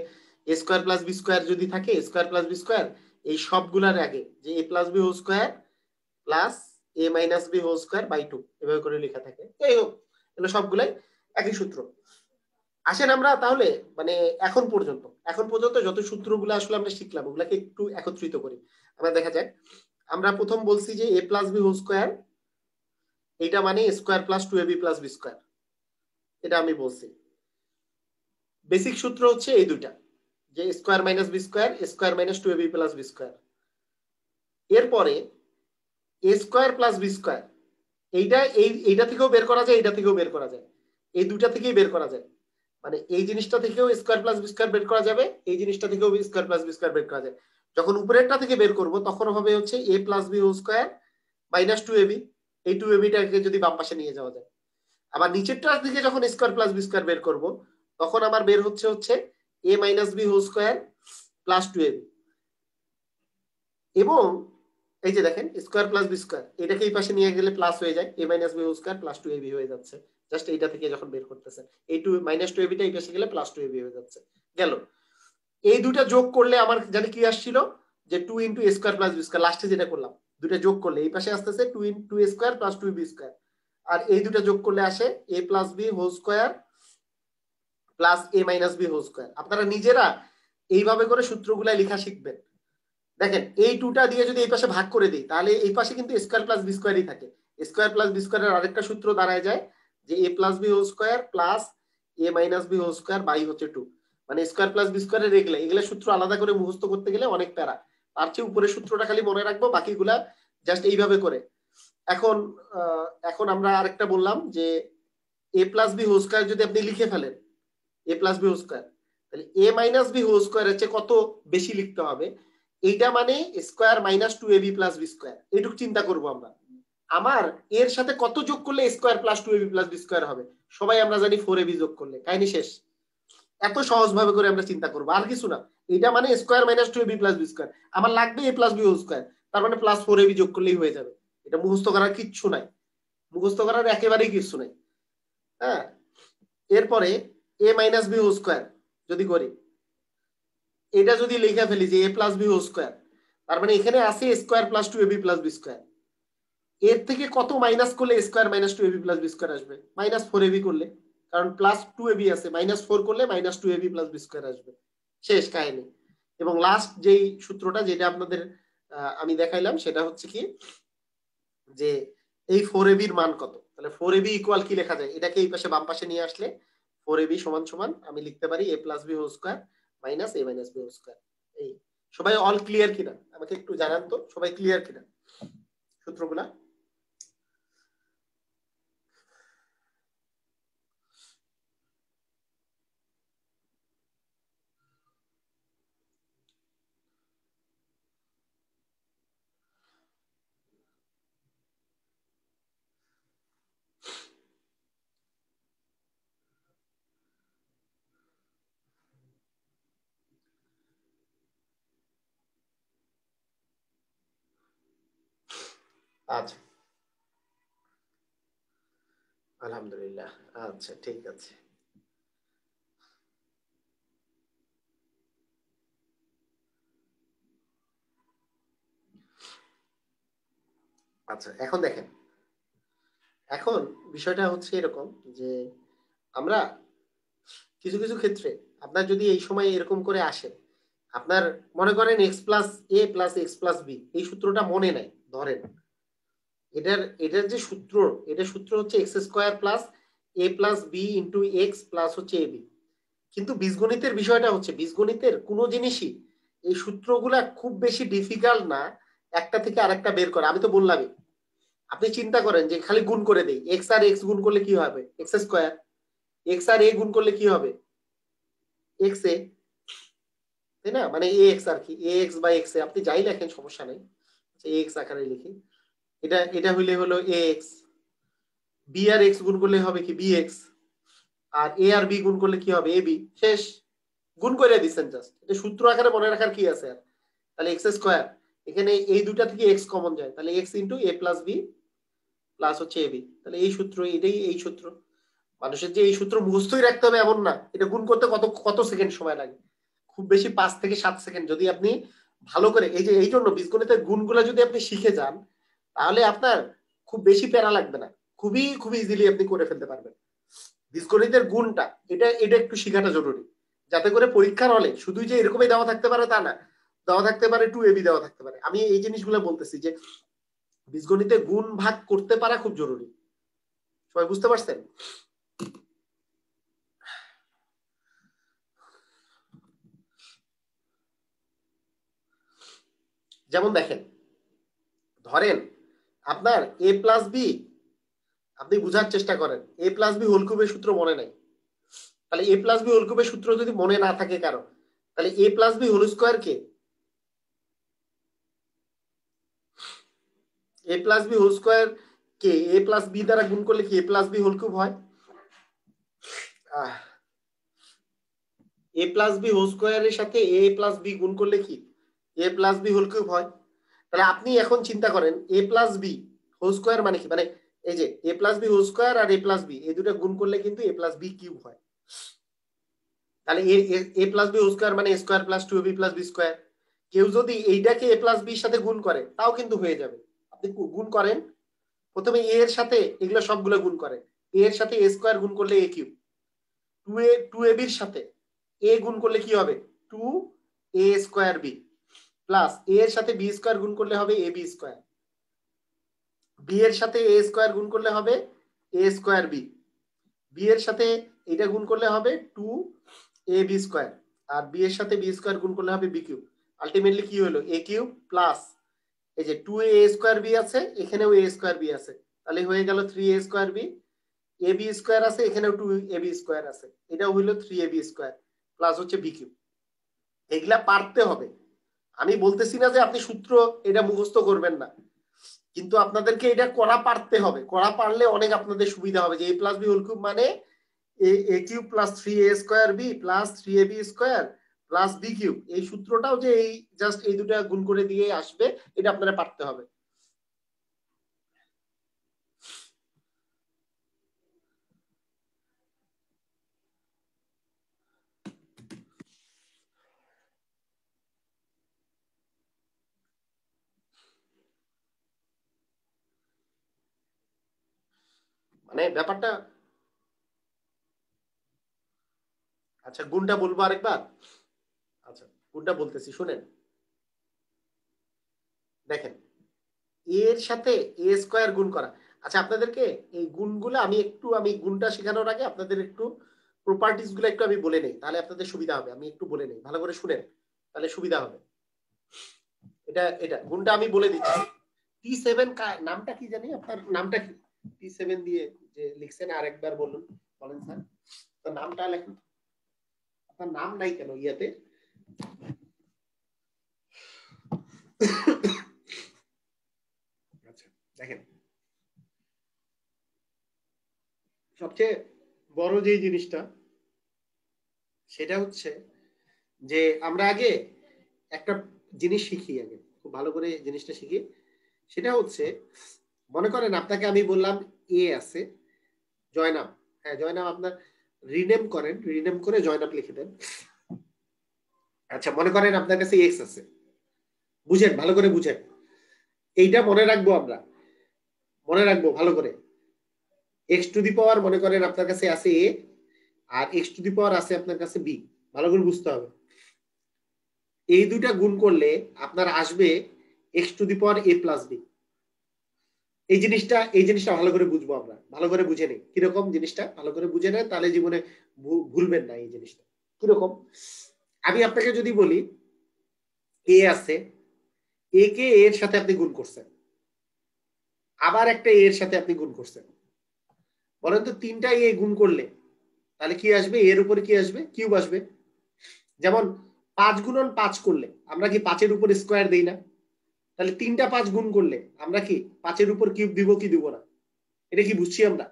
a square plus B square যদি থাকে, a square plus B square এই সবগুলার আগে যে a plus B whole square plus a minus B whole square by 2 এভাবে করে লেখা থাকে। যাই হোক, এগুলো সবগুলাই একই সূত্র। আসেন আমরা তাহলে মানে এখন পর্যন্ত যত সূত্রগুলো আসলে আমরা শিখলাম ওগুলাকে একটু একত্রিত করি। আমরা দেখা যায় আমরা প্রথম বলছি যে a plus B whole square, এইটা মানে square plus 2ab plus B square, এটা আমি বলছি। বেসিক সূত্র হচ্ছে এই দুইটা, যে square minus b square, square minus 2ab plus B square. এরপরে a square plus B square, এইটা থেকেও বের করা যায়, এইটা থেকেও বের করা যায়, এই দুইটা থেকেই বের করা যায়। মানে এই জিনিসটা থেকেও স্কোয়ার প্লাস বি স্কোয়ার বের করা যাবে, এই জিনিসটা থেকেও স্কোয়ার প্লাস বি স্কোয়ার বের করা যায়। যখন উপরেরটা থেকে বের করব তখন হবে হচ্ছে a plus B whole square minus 2ab, এই 2abটাকে যদি বাম পাশে নিয়ে যাওয়া যায়। আবার নিচেরটা থেকে যখন স্কোয়ার প্লাস বি স্কোয়ার বের করব তখন আমার বের হচ্ছে a minus B whole square plus 2ab। এবং এই যে দেখেন স্কোয়ার প্লাস বি স্কোয়ার, এটাকে এই পাশে নিয়ে গেলে প্লাস হয়ে যায়, a minus B whole square plus 2ab হয়ে যাচ্ছে। জাস্ট এইটা থেকে যখন বের করতেছেন এই মাইনাস 2abটা এই পাশে গেলে প্লাস 2ab হয়ে যাচ্ছে। গেল, এই দুটা যোগ করলে আমার জানি কি আসছিল যে 2 into a square plus B square, লাস্টে যেটা করলাম দুটা যোগ করলে এই পাশে আসতেছে 2 into a square plus 2b square, আর এই দুটা যোগ করলে আসে a plus B whole square plus a minus B whole square. আপনারা নিজেরা এইভাবে করে সূত্রগুলা লেখা শিখবেন। দেখেন এই টুটা দিয়ে যদি এই পাশে ভাগ করে দিই তাহলে এই পাশে কিন্তু স্কোয়ার প্লাস বি স্কোয়ারই থাকে। স্কোয়ার প্লাস বি স্কোয়ারের আরেকটা সূত্র দাঁড়ায় যায় যে a plus B whole square plus a minus B whole square by হচ্ছে 2। মানে স্কোয়ার প্লাস বি স্কোয়ারের এগুলা সূত্র আলাদা করে মুখস্থ করতে গেলে অনেক প্যারা, তার চেয়ে উপরের সূত্রটা খালি মনে রাখবো, বাকিগুলা জাস্ট এইভাবে করে। এখন এখন আমরা আরেকটা বললাম যে a plus B whole square যদি আপনি লিখে ফেলেন এ প্লাস বি হোল স্কোয়ার, তাহলে এ মাইনাস বি হোল স্কোয়ারের চেয়ে কত বেশি লিখতে হবে? এইটা মানে square minus 2ab plus B square. এইটুকু চিন্তা করবো আমরা, আমার এর সাথে কত যোগ করলে square plus 2ab plus B square হবে? সবাই আমরা জানি 4ab যোগ করলে, কাহিনী শেষ। এত সহজ ভাবে করে আমরা চিন্তা করবো, আর কিছু না। এটা মানে square minus 2ab plus B square, আমার লাগবে a plus B whole square, তার মানে প্লাস 4ab যোগ করলেই হয়ে যাবে। এটা মুখস্থ করার কিচ্ছু নাই, মুখস্থ করার একেবারেই কিছু নাই। হ্যাঁ, এরপরে a minus B whole square যদি করি, এটা যদি লিখে ফেলি যে a plus B whole square, তার মানে এখানে আছে square plus 2ab plus B square. এর থেকে কত মাইনাস করলে square minus 2ab plus B square আসবে? মাইনাস 4ab করলে, কারণ প্লাস 2ab আছে, মাইনাস 4 করলে minus 2ab plus B square আসবে। শেষ কাহিনী। এবং লাস্ট যেই সূত্রটা যেটা আপনাদের আমি দেখাইলাম সেটা হচ্ছে কি যে এই 4ab এর মান কত, তাহলে 4ab ইকুয়াল কি লেখা যায়? এটাকে এই পাশে বাম পাশে নিয়ে আসলে 4ab সমান সমান আমি লিখতে পারি a plus B whole square minus a minus B whole square. এই সবাই অল ক্লিয়ার কিনা আমাকে একটু জানান তো, সবাই ক্লিয়ার কিনা সূত্রগুলা? আচ্ছা, আলহামদুলিল্লাহ। আচ্ছা ঠিক আছে। আচ্ছা এখন দেখেন, এখন বিষয়টা হচ্ছে এরকম যে আমরা কিছু কিছু ক্ষেত্রে আপনার যদি এই সময় এরকম করে আসে, আপনার মনে করেন x plus a plus x plus b, এই সূত্রটা মনে নাই ধরেন, এটার যে সূত্র, এটা সূত্র হচ্ছে x square plus a plus b into x plus হচ্ছে এ বি। কিন্তু বীজগণিতের বিষয়টা হচ্ছে বীজগণিতের কোনো জিনিসই এই সূত্রগুলা খুব বেশি ডিফিকাল্ট না একটা থেকে আরেকটা বের করা। আমি তো বললামই, আপনি চিন্তা করেন যে খালি গুণ করে দেই, এক্স আর এক্স গুণ করলে কি হবে, এক্স স্কোয়ার। এক্স আর এ গুণ করলে কি হবে, এক্স এ, তাই না? মানে এ এক্স আর কি, এ এক্স বাই এক্স এ, আপনি যাই লেখেন সমস্যা নেই, এ এক্স আকারে লিখি। এটা এটা হইলে হলো এ এক্স, বি আর এক্স গুণ করলে হবে কি বি এক্স, আর এ আর বি গুণ করলে কি হবে এ বি। শেষ, গুণ করে দিচ্ছেন জাস্ট। এটা সূত্র আকারে মনে রাখার কি আছে আর? তাহলে এক্স স্কোয়ার, এখানে এই দুটা থেকে এক্স কমন যায়, তাহলে এক্স ইন্টু এ প্লাস বি প্লাস হচ্ছে এ বি। তাহলে এই সূত্র, এটাই এই সূত্র। মানুষের যে এই সূত্র মুখস্থই রাখতে হবে এমন না, এটা গুণ করতে কত কত সেকেন্ড সময় লাগে, খুব বেশি 5 থেকে 7 সেকেন্ড। যদি আপনি ভালো করে এই যে এই জন্য বীজগণিতের গুণগুলো যদি আপনি শিখে যান, তাহলে আপনার খুব বেশি প্যারা লাগবে না, খুবই খুবই ইজিলি আপনি করে ফেলতে পারবেন। বীজগণিতের গুণটা এটা এটা একটু শেখাটা জরুরি, যাতে করে পরীক্ষার হলে শুধু যে এরকমই দেওয়া থাকতে পারে তা না, দেওয়া থাকতে পারে 2ab দেওয়া থাকতে পারে। আমি এই জিনিসগুলো বলতেছি যে বীজগণিতে গুণ ভাগ করতে পারা খুব জরুরি। সবাই বুঝতে পারছেন? যেমন দেখেন, ধরেন আপনার এ প্লাস বি, আপনি বুঝার চেষ্টা করেন, এ প্লাস বি হোল কিউবের সূত্র মনে নাই। তাহলে এ প্লাস বি হোল কিউবের সূত্র যদি মনে না থাকে কারো, তাহলে a plus B whole square K, A plus B whole square K A plus B দ্বারা গুণ করলে কি a plus B whole cube হয়? এ প্লাস বি হোল স্কোয়ারের সাথে এ প্লাস বি গুণ করলে কি a plus B whole cube হয়। তাহলে আপনি এখন চিন্তা করেন a plus B whole square মানে কি, মানে এই যে a plus B whole square আর এ প্লাস বি এই দুটো গুণ করলে কিন্তু এ প্লাস বি কিউব হয়। তাহলে a plus B whole square মানে square plus 2ab plus B square. কেউ যদি এইটাকে এ প্লাস বির সাথে গুণ করে তাও কিন্তু হয়ে যাবে। আপনি গুণ করেন, প্রথমে এ এর সাথে এগুলো সবগুলো গুণ করেন, এ এর সাথে এ স্কোয়ার গুণ করলে এ কিউব, 2ab এর সাথে এ গুণ করলে কি হবে 2a স্কোয়ার বি, প্লাস এ এর সাথে বি স্কোয়ার গুণ করলে হবে এ বি স্কোয়ার, বি এর সাথে এ স্কোয়ার গুণ করলে হবে এ স্কোয়ার বি, বি এর সাথে এটা গুণ করলে হবে 2ab স্কোয়ার, আর বি এর সাথে বি স্কোয়ার গুণ করলে হবে বি কিউব। আলটিমেটলি কি হলো এ কিউব প্লাস এই যে 2a স্কোয়ার বি আছে, এখানেও এ স্কোয়ার বি আছে, তাহলে হয়ে গেল 3a square B, A B square আছে এখানেও 2ab স্কোয়ার আছে, এটা হইলো 3ab স্কোয়ার প্লাস হচ্ছে বি কিউব। এগুলা পারতে হবে। আমি বলতেছি না যে আপনি সূত্র এটা মুখস্থ করবেন না, কিন্তু আপনাদেরকে এটা করা পারতে হবে। করা পারলে অনেক আপনাদের সুবিধা হবে, যে a plus B whole cube মানে a cube plus 3a square b plus 3ab square plus b cube. এই সূত্রটাও যে এই জাস্ট এই দুটা গুণ করে দিয়ে আসবে, এটা আপনারা পারতে হবে। মানে ব্যাপারটা, আচ্ছা গুণটা বলবো আরেকবার। আচ্ছা গুণটা বলতেছি শুনেন, দেখেন এর সাথে এ স্কোয়ার গুণ করা। আচ্ছা আপনাদেরকে এই গুণগুলো আমি গুণটা শেখানোর আগে আপনাদের একটু প্রপার্টিস গুলো একটু আমি বলে নেই, তাহলে আপনাদের সুবিধা হবে। আমি একটু বলে নেই, ভালো করে শুনেন, তাহলে সুবিধা হবে। এটা এটা গুণটা আমি বলে দিচ্ছি। T7 নামটা কি জানি, আপনার নামটা কি? T7 দিয়ে যে লিখছেন আরেকবার বলুন, বলেন স্যার তো নামটা লেখেন। আপনার নাম নাই কেন ইয়াতে? আচ্ছা দেখেন, সবচেয়ে বড় যে জিনিসটা সেটা হচ্ছে যে আমরা আগে একটা জিনিস শিখি, আগে খুব ভালো করে জিনিসটা শিখি। সেটা হচ্ছে মনে করেন আপনাকে আমি বললাম এ আছে, জয়নাম, হ্যাঁ জয়নাম, আপনার রিনেম করেন, রিনেম করে জয়নাম লিখে দেন। আচ্ছা মনে করেন আপনার কাছে এক্স আছে, বুঝেন ভালো করে বুঝেন, এইটা মনে রাখবো আমরা, মনে রাখবো ভালো করে। এক্স টু দি পাওয়ার মনে করেন আপনার কাছে আছে এ, আর এক্স টু দি পাওয়ার আছে আপনার কাছে বি, ভালো করে বুঝতে হবে। এই দুইটা গুণ করলে আপনার আসবে x to the power a plus b. এই জিনিসটা ভালো করে বুঝবো আমরা, ভালো করে বুঝে নেই কিরকম জিনিসটা, ভালো করে বুঝে নেন তাহলে জীবনে ভুলবেন না এই জিনিসটা। কিরকম, আমি আপনাকে যদি বলি এ আছে, এ কে এর সাথে আপনি গুণ করছেন, আবার একটা এর সাথে আপনি গুণ করছেন। বলেন তো তিনটা এ গুণ করলে তাহলে কি আসবে? এর উপরে কি আসবে? কিউব আসবে। যেমন 5 গুণন 5 করলে আমরা কি 5-এর উপর স্কোয়ার দেই না? তাহলে 3টা 5 গুণ করলে আমরা কি 5-এর উপর কিউব দিব কি দিব না? এটা কি বুঝছি আমরা?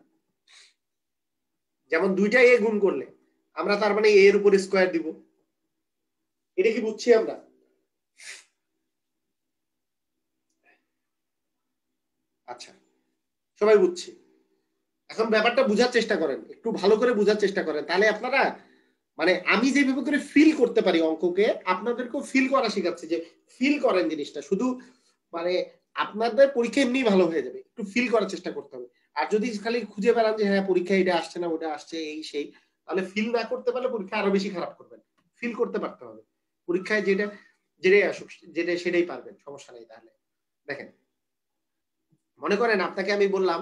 যেমন 2টা এ গুণ করলে আমরা তার মানে এর উপর স্কোয়ার দিব, এটা কি বুঝছি আমরা? আচ্ছা, সবাই বুঝছি। এখন ব্যাপারটা বোঝার চেষ্টা করেন, একটু ভালো করে বোঝার চেষ্টা করেন, তাহলে আপনারা মানে আমি যেভাবে করে ফিল করতে পারি অঙ্ককে, আপনাদেরকেও ফিল করা শেখাচ্ছি, যে ফিল করেন জিনিসটা। শুধু মানে আপনাদের পরীক্ষা এমনি ভালো হয়ে যাবে, একটু ফিল করার চেষ্টা করতে হবে। আর যদি খালি খুঁজে বেড়ান যে হ্যাঁ পরীক্ষা এটা আসছে না ওটা আসছে এই সেই, তাহলে ফিল না করতে পারলে পরীক্ষা আরো বেশি খারাপ করবেন। ফিল করতে পারতে হবে, পরীক্ষায় যেটা যেটাই আসুক যেটা সেটাই পারবেন, সমস্যা নেই। তাহলে দেখেন, মনে করেন আপনাকে আমি বললাম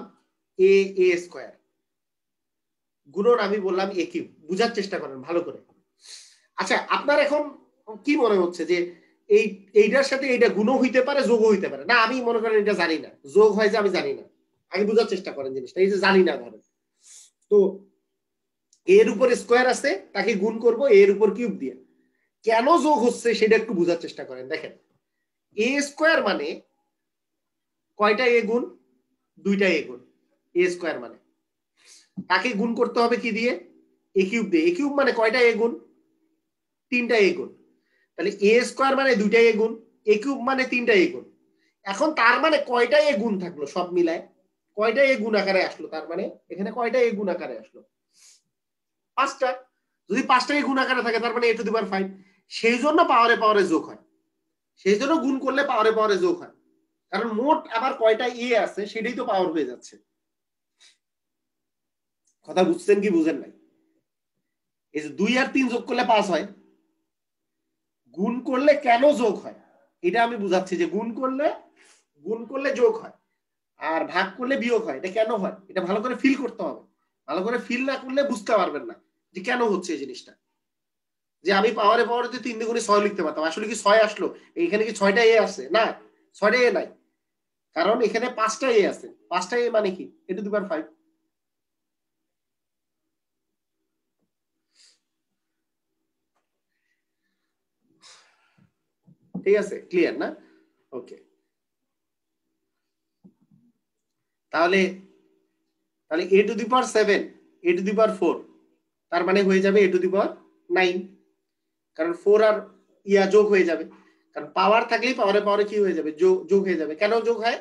এ এ স্কোয়ার গুণন আমি বললাম এ কিউব, বুঝার চেষ্টা করেন ভালো করে। আচ্ছা, আপনার এখন কি মনে হচ্ছে যে এই এইটার সাথে এইটা গুণ হইতে পারে, যোগ হইতে পারে না? আমি মনে করেন এটা জানি না, যোগ হয় যে আমি জানি না। আগে বুঝার চেষ্টা করেন জিনিসটা, এই যে জানি না ধরেন, তো এর উপর স্কোয়ার আছে তাকে গুণ করব এর উপর কিউব দিয়ে, কেন যোগ হচ্ছে সেটা একটু বুঝার চেষ্টা করেন। দেখেন, এ স্কোয়ার মানে কয়টা এ গুণ? 2টা এ গুণ। এ স্কোয়ার মানে তাকে গুণ করতে হবে কি দিয়ে? এ কিউব দিয়ে। এ কিউব মানে কয়টা এ গুণ? 3টা এ গুণ। তাহলে এ স্কোয়ার মানে 2টা এ গুণ, এ কিউব মানে 3টা এ গুণ। এখন তার মানে কয়টা এ গুণ থাকলো সব মিলায়? কয়টা এ গুণ আকারে আসলো? তার মানে এখানে কয়টা এ গুণ আকারে আসলো? 5টা। যদি 5টা এ গুণ আকারে থাকে তার মানে এ টু দি পাওয়ার 5। সেই জন্য পাওয়ারে পাওয়ারে যোগ হয়, সেই জন্য গুণ করলে পাওয়ারে পাওয়ারে যোগ হয়, কারণ মোট আবার কয়টা এ আছে সেটাই তো পাওয়ার হয়ে যাচ্ছে। কথা বুঝছেন কি বুঝেন নাই? এই যে 2 আর 3 যোগ করলে 5 হয়, গুণ করলে কেন যোগ হয় এটা আমি বুঝাচ্ছি, যে গুণ করলে যোগ হয় আর ভাগ করলে বিয়োগ হয়। এটা কেন হয় এটা ভালো করে ফিল করতে হবে, ভালো করে ফিল না করলে বুঝতে পারবেন না যে কেন হচ্ছে এই জিনিসটা। যে আমি পাওয়ারে পাওয়ারে 3 × 6 লিখতে পারতাম, আসলে কি 6 আসলো? এখানে কি 6টা এ আছে? না, 6টা এ নাই, কারণ এখানে 5টা এ আছে। 5টা এ মানে কি? এ টু দি পাওয়ার 5। ঠিক আছে, ক্লিয়ার না? ওকে, তাহলে তাহলে এ to the power 7, A to the power 4, তার মানে হয়ে যাবে এ টু দি পাওয়ার 9, কারণ 4 আর ইয়া যোগ হয়ে যাবে। কারণ পাওয়ার থাকলেই পাওয়ারে পাওয়ারে কি হয়ে যাবে? যোগ হয়ে যাবে। কেন যোগ হয়?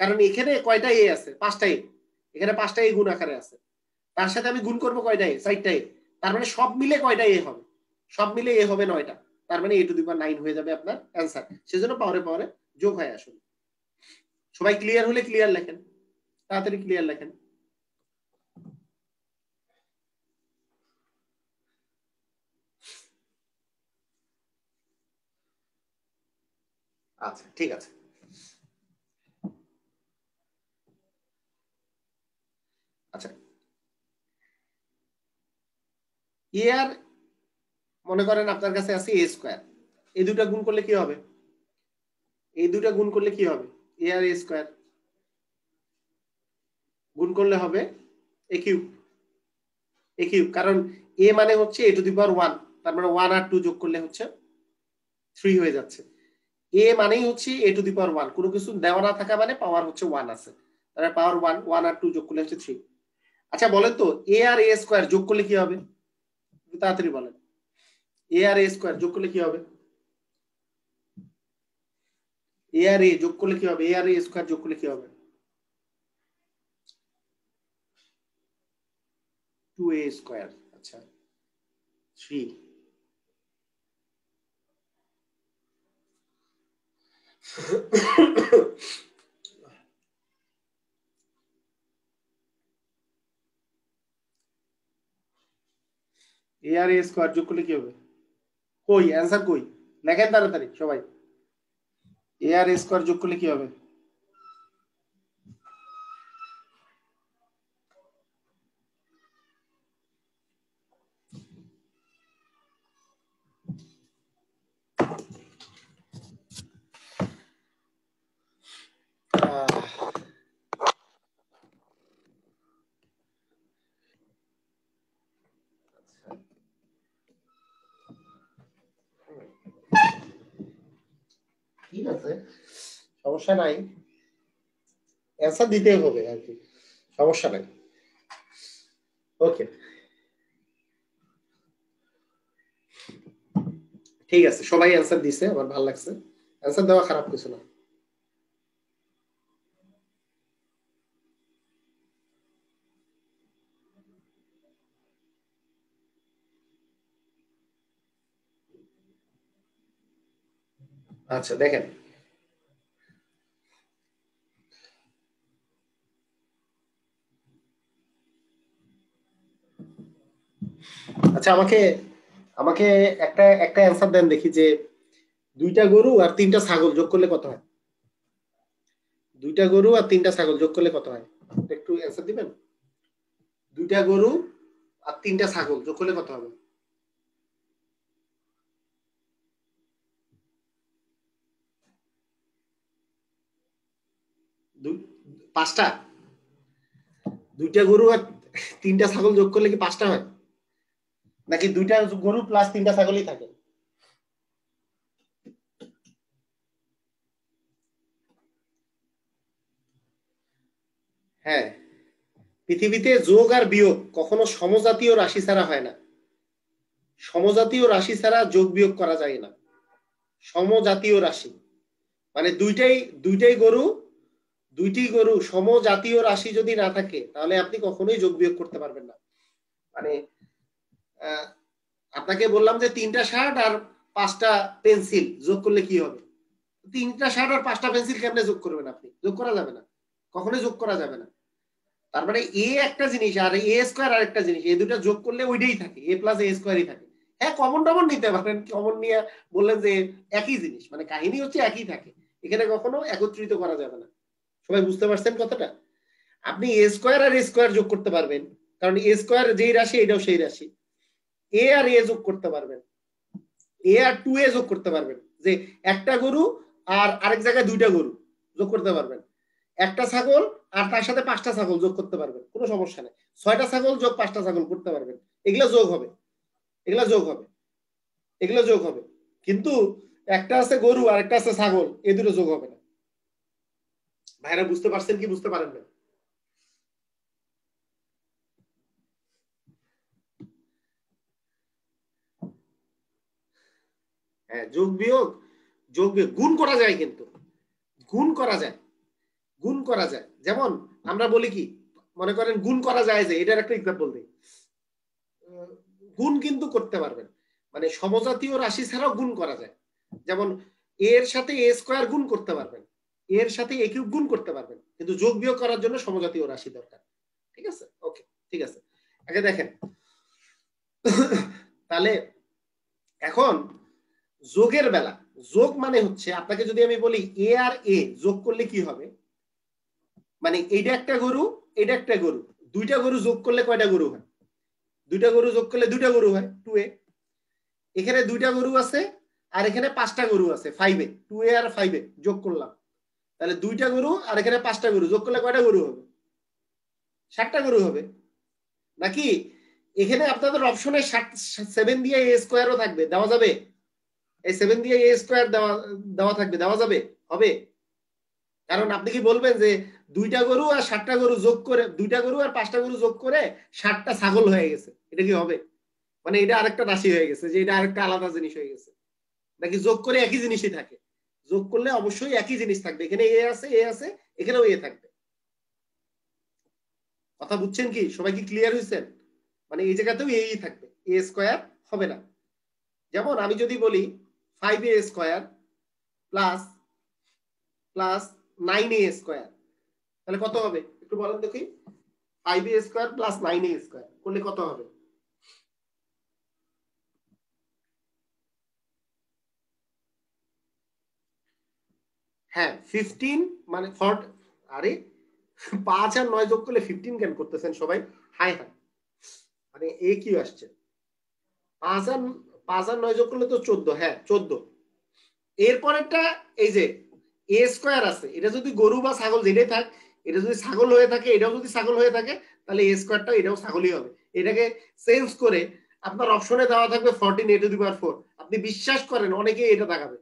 কারণ এখানে কয়টা এ আছে? 5টা এ। এখানে 5টা এ গুণ আকারে আছে, তার সাথে আমি গুণ করবো কয়টা এ? 4টা এ। তার মানে সব মিলে কয়টা এ হবে? সব মিলে এ হবে 9টা। তার মানে এ টু দি পাওয়ার 9 হয়ে যাবে আপনার অ্যান্সার। সেজন্য পাওয়ারে পাওয়ারে যোগ হয় আসলে। সবাই ক্লিয়ার হলে ক্লিয়ার লেখেন, তাড়াতাড়ি ক্লিয়ার লেখেন। আচ্ছা, ঠিক আছে। আচ্ছা, এ আর মনে করেন আপনার কাছে আছে এ স্কোয়ার, এই দুটা গুণ করলে কি হবে? এই দুটা গুণ করলে কি হবে? এ আর এ স্কোয়ার গুণ করলে হবে এ কিউব। এ কিউব, কারণ এ মানে হচ্ছে এ টু দি পাওয়ার 1, তার মানে 1 আর 2 যোগ করলে হচ্ছে 3 হয়ে যাচ্ছে। এ মানেই হচ্ছে এ টু দি পাওয়ার 1, কোনো কিছু দেওয়া না থাকা মানে পাওয়ার হচ্ছে 1 আছে, তাহলে পাওয়ার 1, 1 আর 2 যোগ করলে হচ্ছে 3। আচ্ছা বলেন তো এ আর এ স্কোয়ার যোগ করলে কি হবে? তাড়াতাড়ি বলেন, এ আর এ স্কোয়ার যোগ করলে কি হবে? এ আর এ যোগ করলে কি হবে? এ আর এ স্কোয়ার যোগ করলে কি হবে? 2a square. আচ্ছা, 3। এ আর এ স্কোয়ার যোগ করলে কি হবে? কই অ্যান্সার কই? লেখেন তাড়াতাড়ি সবাই। এ আর এ স্কোয়ার যোগ করলে কি হবে? আছে, সমস্যা নাই, অ্যান্সার দিতে হবে আর কি, সমস্যা নাই। ওকে, ঠিক আছে, সবাই অ্যান্সার দিছে, আমার ভালো লাগছে, অ্যান্সার দেওয়া খারাপ কিছু না। আচ্ছা দেখেন, আচ্ছা আমাকে আমাকে একটা একটা অ্যান্সার দেন দেখি, যে 2টা গরু আর 3টা ছাগল যোগ করলে কত হয়? 2টা গরু আর 3টা ছাগল যোগ করলে কত হয়? একটু অ্যান্সার দিবেন। 2টা গরু আর 3টা ছাগল যোগ করলে কত হবে? 5টা? 2টা গরু আর 3টা ছাগল যোগ করলে কি 5টা হয়, নাকি 2টা গরু প্লাস 3টা ছাগলই থাকে? হ্যাঁ, পৃথিবীতে যোগ আর বিয়োগ কখনো সমজাতীয় রাশি ছাড়া হয় না। সমজাতীয় রাশি ছাড়া যোগ বিয়োগ করা যায় না। সমজাতীয় রাশি মানে দুইটি গরু সমজাতীয় রাশি যদি না থাকে, তাহলে আপনি কখনোই যোগ বিয়োগ করতে পারবেন না। মানে আপনাকে বললাম যে 3টা শার্ট আর 5টা পেন্সিল যোগ করলে কি হবে? 3টা শার্ট আর 5টা পেন্সিল কেমনে যোগ করবেন আপনি? যোগ করা যাবে না, কখনোই যোগ করা যাবে না। তার মানে এ একটা জিনিস আর এ স্কোয়ার আর একটা জিনিস, এই দুটো যোগ করলে ওইটাই থাকে, এ প্লাস এ স্কোয়ারই থাকে। হ্যাঁ, কমন টমন নিতে পারেন, কমন নিয়ে বললেন যে একই জিনিস, মানে কাহিনী হচ্ছে একই থাকে, এখানে কখনো একত্রিত করা যাবে না। সবাই বুঝতে পারছেন কথাটা? আপনি এ স্কোয়ার আর এ স্কোয়ার যোগ করতে পারবেন, কারণ এ স্কোয়ার যেই রাশি এটাও সেই রাশি। এ আর এ যোগ করতে পারবেন, এ আর 2a যোগ করতে পারবেন, যে একটা গরু আর আরেক জায়গায় 2টা গরু যোগ করতে পারবেন। একটা ছাগল আর তার সাথে 5টা ছাগল যোগ করতে পারবেন, কোনো সমস্যা নেই। 6টা ছাগল যোগ 5টা ছাগল করতে পারবেন, এগুলো যোগ হবে, এগুলো যোগ হবে, এগুলো যোগ হবে। কিন্তু একটা আছে গরু আর একটা আছে ছাগল, এই দুটো যোগ হবে না। ভাইরা বুঝতে পারছেন কি বুঝতে পারেন না? হ্যাঁ, যোগ বিয়োগ গুণ করা যায়, কিন্তু গুণ করা যায়, গুণ করা যায়। যেমন আমরা বলি কি, মনে করেন গুণ করা যায়, যে এটার একটা এক্সাম্পল দিই, গুণ কিন্তু করতে পারবেন, মানে সমজাতীয় রাশি ছাড়াও গুণ করা যায়। যেমন এর সাথে এ স্কোয়ার গুণ করতে পারবেন, এর সাথে এ কিউব গুণ করতে পারবেন, কিন্তু যোগ বিয়োগ করার জন্য সমজাতীয় রাশি দরকার। ঠিক আছে, ওকে, ঠিক আছে। আগে দেখেন তাহলে এখন যোগের বেলা, যোগ মানে হচ্ছে, আপনাকে যদি আমি বলি এ আর এ যোগ করলে কি হবে, মানে এইটা একটা গরু, এটা একটা গরু, 2টা গরু যোগ করলে কয়টা গরু হয়? 2টা গরু যোগ করলে 2টা গরু হয়, 2a। এখানে 2টা গরু আছে আর এখানে 5টা গরু আছে, 5a, 2a আর 5a যোগ করলাম, তাহলে 2টা গরু আর এখানে 5টা গরু যোগ করলে কয়টা গরু হবে? 7টা গরু হবে। নাকি এখানে আপনাদের অপশনে 7 দিয়ে এ স্কোয়ারও থাকবে, দেওয়া যাবে? এই 7 দিয়ে এ স্কোয়ার দেওয়া দেওয়া থাকবে, দেওয়া যাবে? হবে? কারণ আপনি কি বলবেন যে 2টা গরু আর 7টা গরু যোগ করে, 2টা গরু আর 5টা গরু যোগ করে 7টা ছাগল হয়ে গেছে, এটা কি হবে? মানে এটা আরেকটা রাশি হয়ে গেছে, যে এটা আরেকটা আলাদা জিনিস হয়ে গেছে। নাকি যোগ করে একই জিনিসই থাকে? যোগ করলে অবশ্যই একই জিনিস থাকবে, এখানে এ আছে, এ আছে, এখানেও এ থাকবে। কথা বুঝছেন কি? সবাই কি ক্লিয়ার হয়েছেন? মানে এই জায়গাতেও এই থাকবে, এ স্কোয়ার হবে না। যেমন আমি যদি বলি 5a square plus plus 9a square, তাহলে কত হবে একটু বলেন দেখি? 5a square plus 9a square করলে কত হবে? হ্যাঁ, 15, মানে আরে 5 আর 9 যোগ করলে 15 কেন করতেছেন সবাই? হাই হাই, মানে এ কি আসছে? 5 আর 9 যোগ করলে তো 14, হ্যাঁ 14। এরপরেরটা, এই যে এ স্কোয়ার আছে, এটা যদি গরু বা ছাগল যেটাই থাক, এটা যদি ছাগল হয়ে থাকে, এটাও যদি ছাগল হয়ে থাকে, তাহলে এ স্কোয়ারটা এটাও ছাগলই হবে। এটাকে চেঞ্জ করে আপনার অপশনে দেওয়া থাকবে 14a⁴। আপনি বিশ্বাস করেন অনেকে এটা দেখাবে,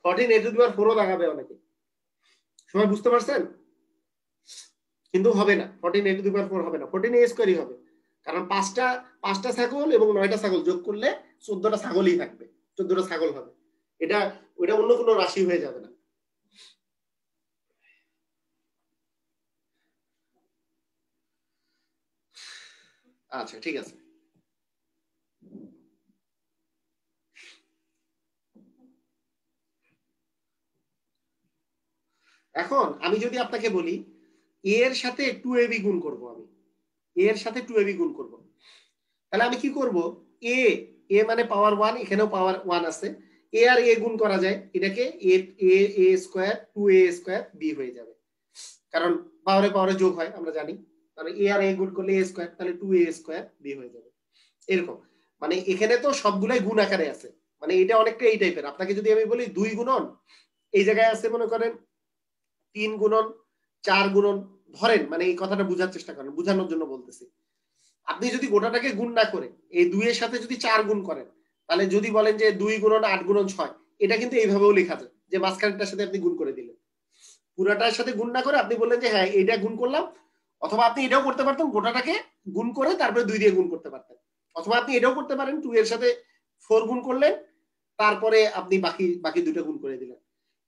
14a⁴ ও লাগাবে অনেকে, সবাই বুঝতে পারছেন? কিন্তু হবে না, 14a⁴ হবে না, 14a² হবে, কারণ পাঁচটা ছাগল এবং 9টা ছাগল যোগ করলে 14টা ছাগলই থাকবে, 14টা ছাগল হবে, এটা ওইটা অন্য কোনো রাশি হয়ে যাবে না। আচ্ছা ঠিক আছে, এখন আমি যদি আপনাকে বলি a এর সাথে 2ab গুণ করব, আমি a এর সাথে 2ab গুণ করব, তাহলে আমি কি করব, a মানে পাওয়ার 1, এখানেও পাওয়ার 1 আছে, a আর a গুণ করা যায়, এটাকে a² 2a² b হয়ে যাবে, কারণ পাওয়ারে পাওয়ারে যোগ হয় আমরা জানি, তাহলে a আর a গুণ করলে a², তাহলে 2a² b হয়ে যাবে। এরকম মানে এখানে তো সবগুলাই গুণ আকারে আছে, মানে এটা অনেকটা এই টাইপের। আপনাকে যদি আমি বলি 2 গুণন, এই জায়গায় আছে মনে করেন 3 গুণন 4 গুণন, ধরেন মানে এই কথাটা বোঝার চেষ্টা করেন, বোঝানোর জন্য বলতেছি। আপনি যদি গোটাটাকে গুণ না করে এই 2 এর সাথে যদি 4 গুণ করেন, তাহলে যদি বলেন যে 2 গুণন 8 গুণন 6, এটা কিন্তু এইভাবেও লেখা যায় যে মাঝখানটার সাথে আপনি গুণ করে দিলেন, পুরাটার সাথে গুণ না করে আপনি বললেন যে হ্যাঁ এইটা গুণ করলাম, অথবা আপনি এটাও করতে পারতেন গোটাটাকে গুণ করে তারপরে 2 দিয়ে গুণ করতে পারতেন, অথবা আপনি এটাও করতে পারেন 2 এর সাথে 4 গুণ করলেন, তারপরে আপনি বাকি দুটো গুণ করে দিলেন।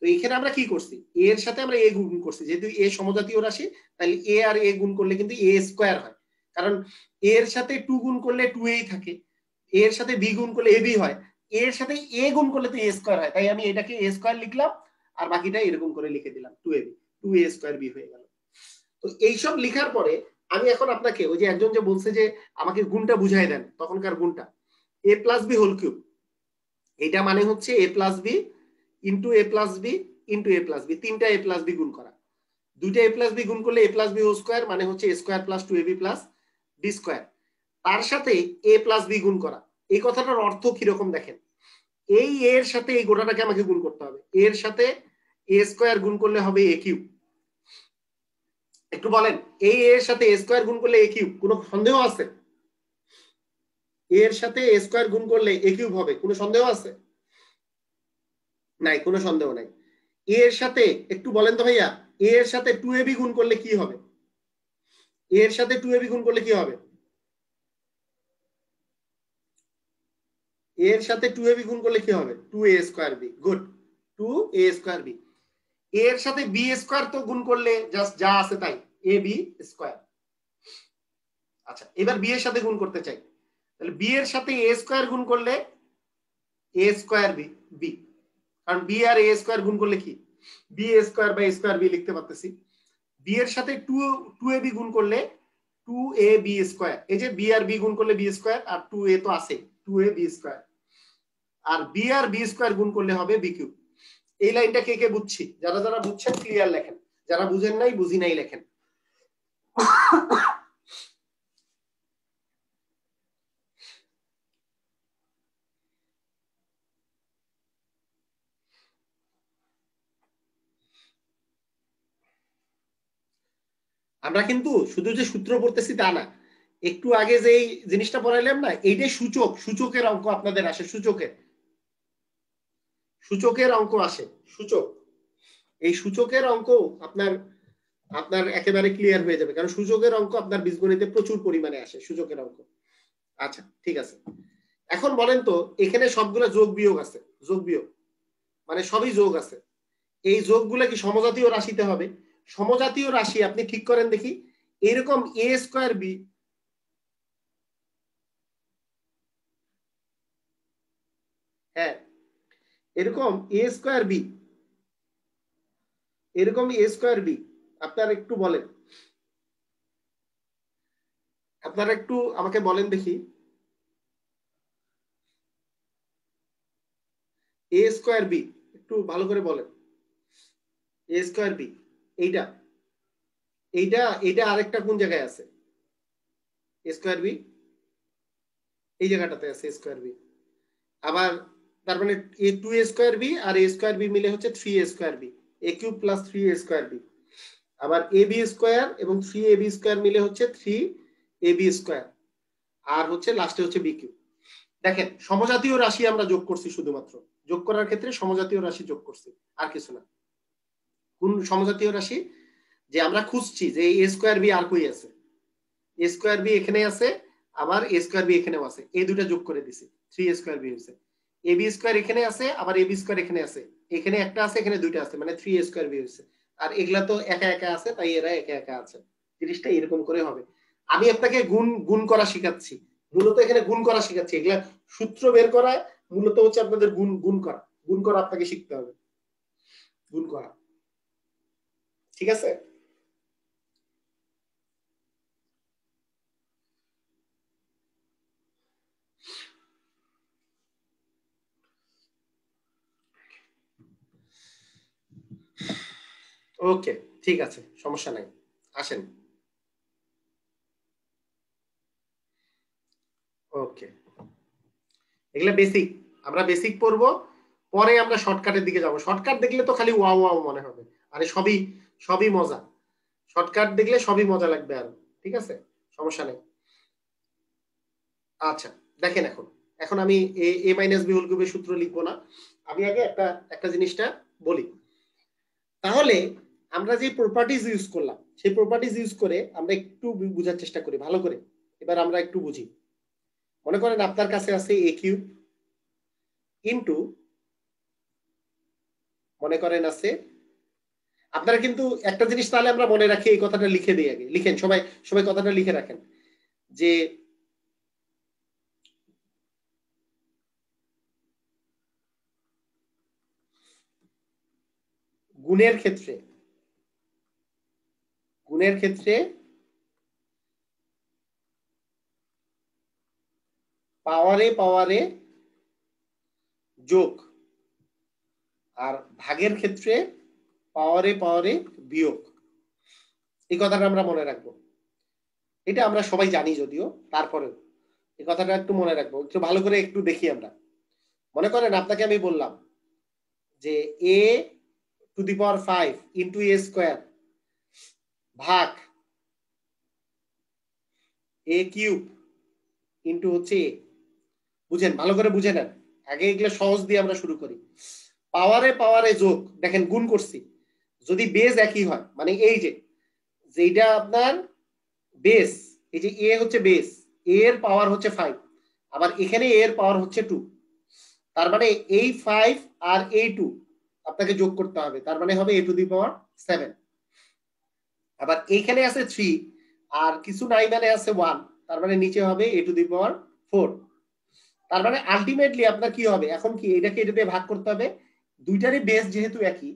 তো এখানে আমরা কি করছি, a এর সাথে আমরা a গুণ করছি, যেহেতু a সমজাতীয় রাশি, তাহলে a আর a গুণ করলে কিন্তু a² হয়, কারণ a এর সাথে 2 গুণ করলে 2a থাকে, a এর সাথে b গুণ করলে ab হয়, a এর সাথে a গুণ করলে তো a² হয়, তাই আমি এটাকে a² লিখলাম আর বাকিটা এরকম করে লিখে দিলাম 2ab, 2a² b হয়ে গেল। তো এইসব লেখার পরে আমি এখন আপনাকে ওই যে একজন যে বলছে যে আমাকে গুণটা বুঝাই দেন, তখনকার গুণটা a+b⁴, এটা মানে হচ্ছে a+b into a+b into a+b, তিনটা a+b গুণ করা, দুইটা a+b গুণ করলে a+b² মানে হচ্ছে a² + 2ab + b², তার সাথে a+b গুণ করা। এই কথাটার অর্থ কিরকম দেখেন, এই এর সাথে এই গোটাটাকে আমাকে গুণ করতে হবে, এর সাথে a² গুণ করলে হবে a³, একটু বলেন এই এর সাথে a² গুণ করলে a³ কোনো সন্দেহ আছে? এর সাথে a² গুণ করলে a³ হবে, কোনো সন্দেহ আছে? নাই, কোনো সন্দেহ নাই। এর সাথে একটু বলেন তো ভাইয়া, এর সাথে 2ab গুণ করলে কি হবে, এর সাথে 2ab গুণ করলে কি হবে, এর সাথে 2ab গুণ করলে কি হবে, 2a²b, গুড, 2a²b। এর সাথে b² তো গুণ করলে জাস্ট যা আছে তাই, ab²। আচ্ছা এবার b এর সাথে গুণ করতে চাই, তাহলে b এর সাথে a² গুণ করলে a²b, কারণ b আর a² গুণ করলে কি b² a²b লিখতে পারতেছি। b এর সাথে 2ab গুণ করলে 2ab², এই যে b আর b গুণ করলে b² আর 2a তো আছে 2ab², আর b আর b² গুণ করলে হবে b³। এই লাইনটা কে কে বুঝছি, যারা যারা বুঝছেন ক্লিয়ার লেখেন, যারা বুঝেন নাই বুঝি নাই লেখেন। আমরা কিন্তু শুধু যে সূত্র পড়তেছি তা না, একটু আগে যে জিনিসটা পড়াইলাম না, এইটাই সূচকের অঙ্ক আপনাদের আসে, সূচকের অঙ্ক আসে, সূচক, এই সূচকের অঙ্ক আপনার আপনার একেবারে ক্লিয়ার হয়ে যাবে, কারণ সূচকের অঙ্ক আপনার বীজগণিতে প্রচুর পরিমাণে আসে, সূচকের অঙ্ক। আচ্ছা ঠিক আছে, এখন বলেন তো এখানে সবগুলো যোগ বিয়োগ আছে, যোগ বিয়োগ মানে সবই যোগ আছে, এই যোগগুলো কি সমজাতীয় রাশিতে হবে? সমজাতীয় রাশি আপনি ঠিক করেন দেখি, এরকম a²b, হ্যাঁ এরকম a²b, এরকম a²b, আপনারা একটু বলেন, আপনারা একটু আমাকে বলেন দেখি, a²b একটু ভালো করে বলেন, a²b এইটা এইটা এইটা আরেকটা কোন জায়গায় আছে, a²b এই জায়গাটাতে আছে a²b, আবার তার মানে a2a²b আর a²b মিলে হচ্ছে 3a²b, a³ + 3a²b, আবার ab² এবং 3ab² মিলে হচ্ছে 3ab², আর হচ্ছে লাস্টে হচ্ছে b³। দেখেন সমজাতীয় রাশি আমরা যোগ করছি, শুধুমাত্র যোগ করার ক্ষেত্রে সমজাতীয় রাশি যোগ করছি, আর কিছু না। কোন সমজাতীয় রাশি? যে আমরা খুঁজছি যে এ স্কোয়ার বি আর কই আছে, এ স্কোয়ার বি এখানে আছে, আবার এ স্কোয়ার বি এখানেও আছে, এই দুটা যোগ করে দিছি, 3a² বি হয়েছে। এ বি স্কোয়ার এখানে আছে, আবার এ বি স্কোয়ার এখানে আছে, এখানে একটা আছে, এখানে দুইটা আছে, মানে 3a² বি হয়েছে। আর এগুলা তো একা একা আছে, তাই এরা একা একা আছে। জিনিসটা এরকম করে হবে। আমি আপনাকে গুণ গুণ করা শিখাচ্ছি, মূলত এখানে গুণ করা শিখাচ্ছি। এগুলা সূত্র বের করা মূলত হচ্ছে আপনাদের গুণ গুণ করা, গুণ করা আপনাকে শিখতে হবে, গুণ করা। ঠিক আছে? ওকে, ঠিক আছে, সমস্যা নাই, আসেন। ওকে, এগুলা বেসিক, আমরা বেসিক পড়বো, পরে আমরা শর্টকাটের দিকে যাব। শর্টকাট দেখলে তো খালি ওয়াও ওয়াও মনে হবে, আরে সবই সবই মজা। শর্টকাট দেখলে সবই মজা লাগবে আর, ঠিক আছে, সমস্যা নেই। আচ্ছা, দেখেন এখন, এখন আমি এ মাইনাস বি হোল কিউবের সূত্র লিখবো না, আমি আগে একটা একটা জিনিসটা বলি। তাহলে আমরা যে প্রপার্টিজ ইউজ করলাম, সেই প্রপার্টিজ ইউজ করে আমরা একটু বোঝার চেষ্টা করি ভালো করে। এবার আমরা একটু বুঝি। মনে করেন আপনার কাছে আছে এ কিউব ইন্টু, মনে করেন আছে, আপনারা কিন্তু একটা জিনিস তাহলে আমরা মনে রাখি, এই কথাটা লিখে দিই আগে, লিখেন সবাই, সবাই কথাটা লিখে রাখেন যে গুণের ক্ষেত্রে, গুণের ক্ষেত্রে পাওয়ারে পাওয়ারে যোগ, আর ভাগের ক্ষেত্রে পাওয়ারে পাওয়ারে বিয়োগ, এই কথাটা আমরা মনে রাখবো। এটা আমরা সবাই জানি যদিও, তারপরেও এই কথাটা একটু মনে রাখবো, একটু ভালো করে একটু দেখি আমরা। মনে করেন আপনাকে আমি বললাম যে a to the power 5 into a square ভাগ এ কিউব ইন্টু হচ্ছে এ। বুঝেন, ভালো করে বুঝে নেন, আগে এগুলো সহজ দিয়ে আমরা শুরু করি। পাওয়ারে পাওয়ারে যোগ, দেখেন গুণ করছি, যদি বেস একই হয়, মানে এই যে যেটা আপনার বেস, এই যে এ হচ্ছে বেস, এ এর পাওয়ার হচ্ছে 5, আবার এখানে এ এর পাওয়ার হচ্ছে 2, তার মানে এই 5 আর এই 2 আপনাকে যোগ করতে হবে, তার মানে হবে এ টু দি পাওয়ার 7। আবার এইখানে আছে 3 আর কিছু নাই, মানে আছে 1, তার মানে নিচে হবে এ টু দি পাওয়ার 4। তার মানে আলটিমেটলি আপনার কি হবে, এখন কি এটাকে এটা দিয়ে ভাগ করতে হবে, দুইটারই বেস যেহেতু একই,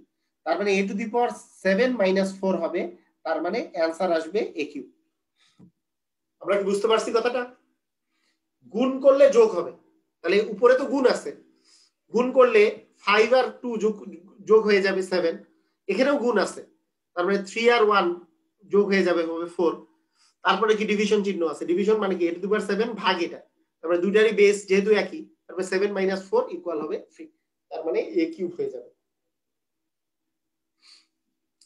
তার মানে এ টু দি পাওয়ার 7 মাইনাস 4 হবে, তার মানে অ্যান্সার আসবে এ কিউ। আমরা কি বুঝতে পারছি কথাটা? গুণ করলে যোগ হবে, তাহলে উপরে তো গুণ আছে, গুণ করলে 5 আর 2 যোগ হয়ে যাবে 7, এখানেও গুণ আছে, তার মানে 3 আর 1 যোগ হয়ে যাবে হবে 4। তারপরে কি ডিভিশন চিহ্ন আছে, ডিভিশন মানে কি এ টু দি পাওয়ার 7 ভাগ এটা, তারপরে দুইটারই বেস যেহেতু একই, তারপরে 7 মাইনাস 4 ইকুয়াল হবে 3, তার মানে এ কিউব হয়ে যাবে।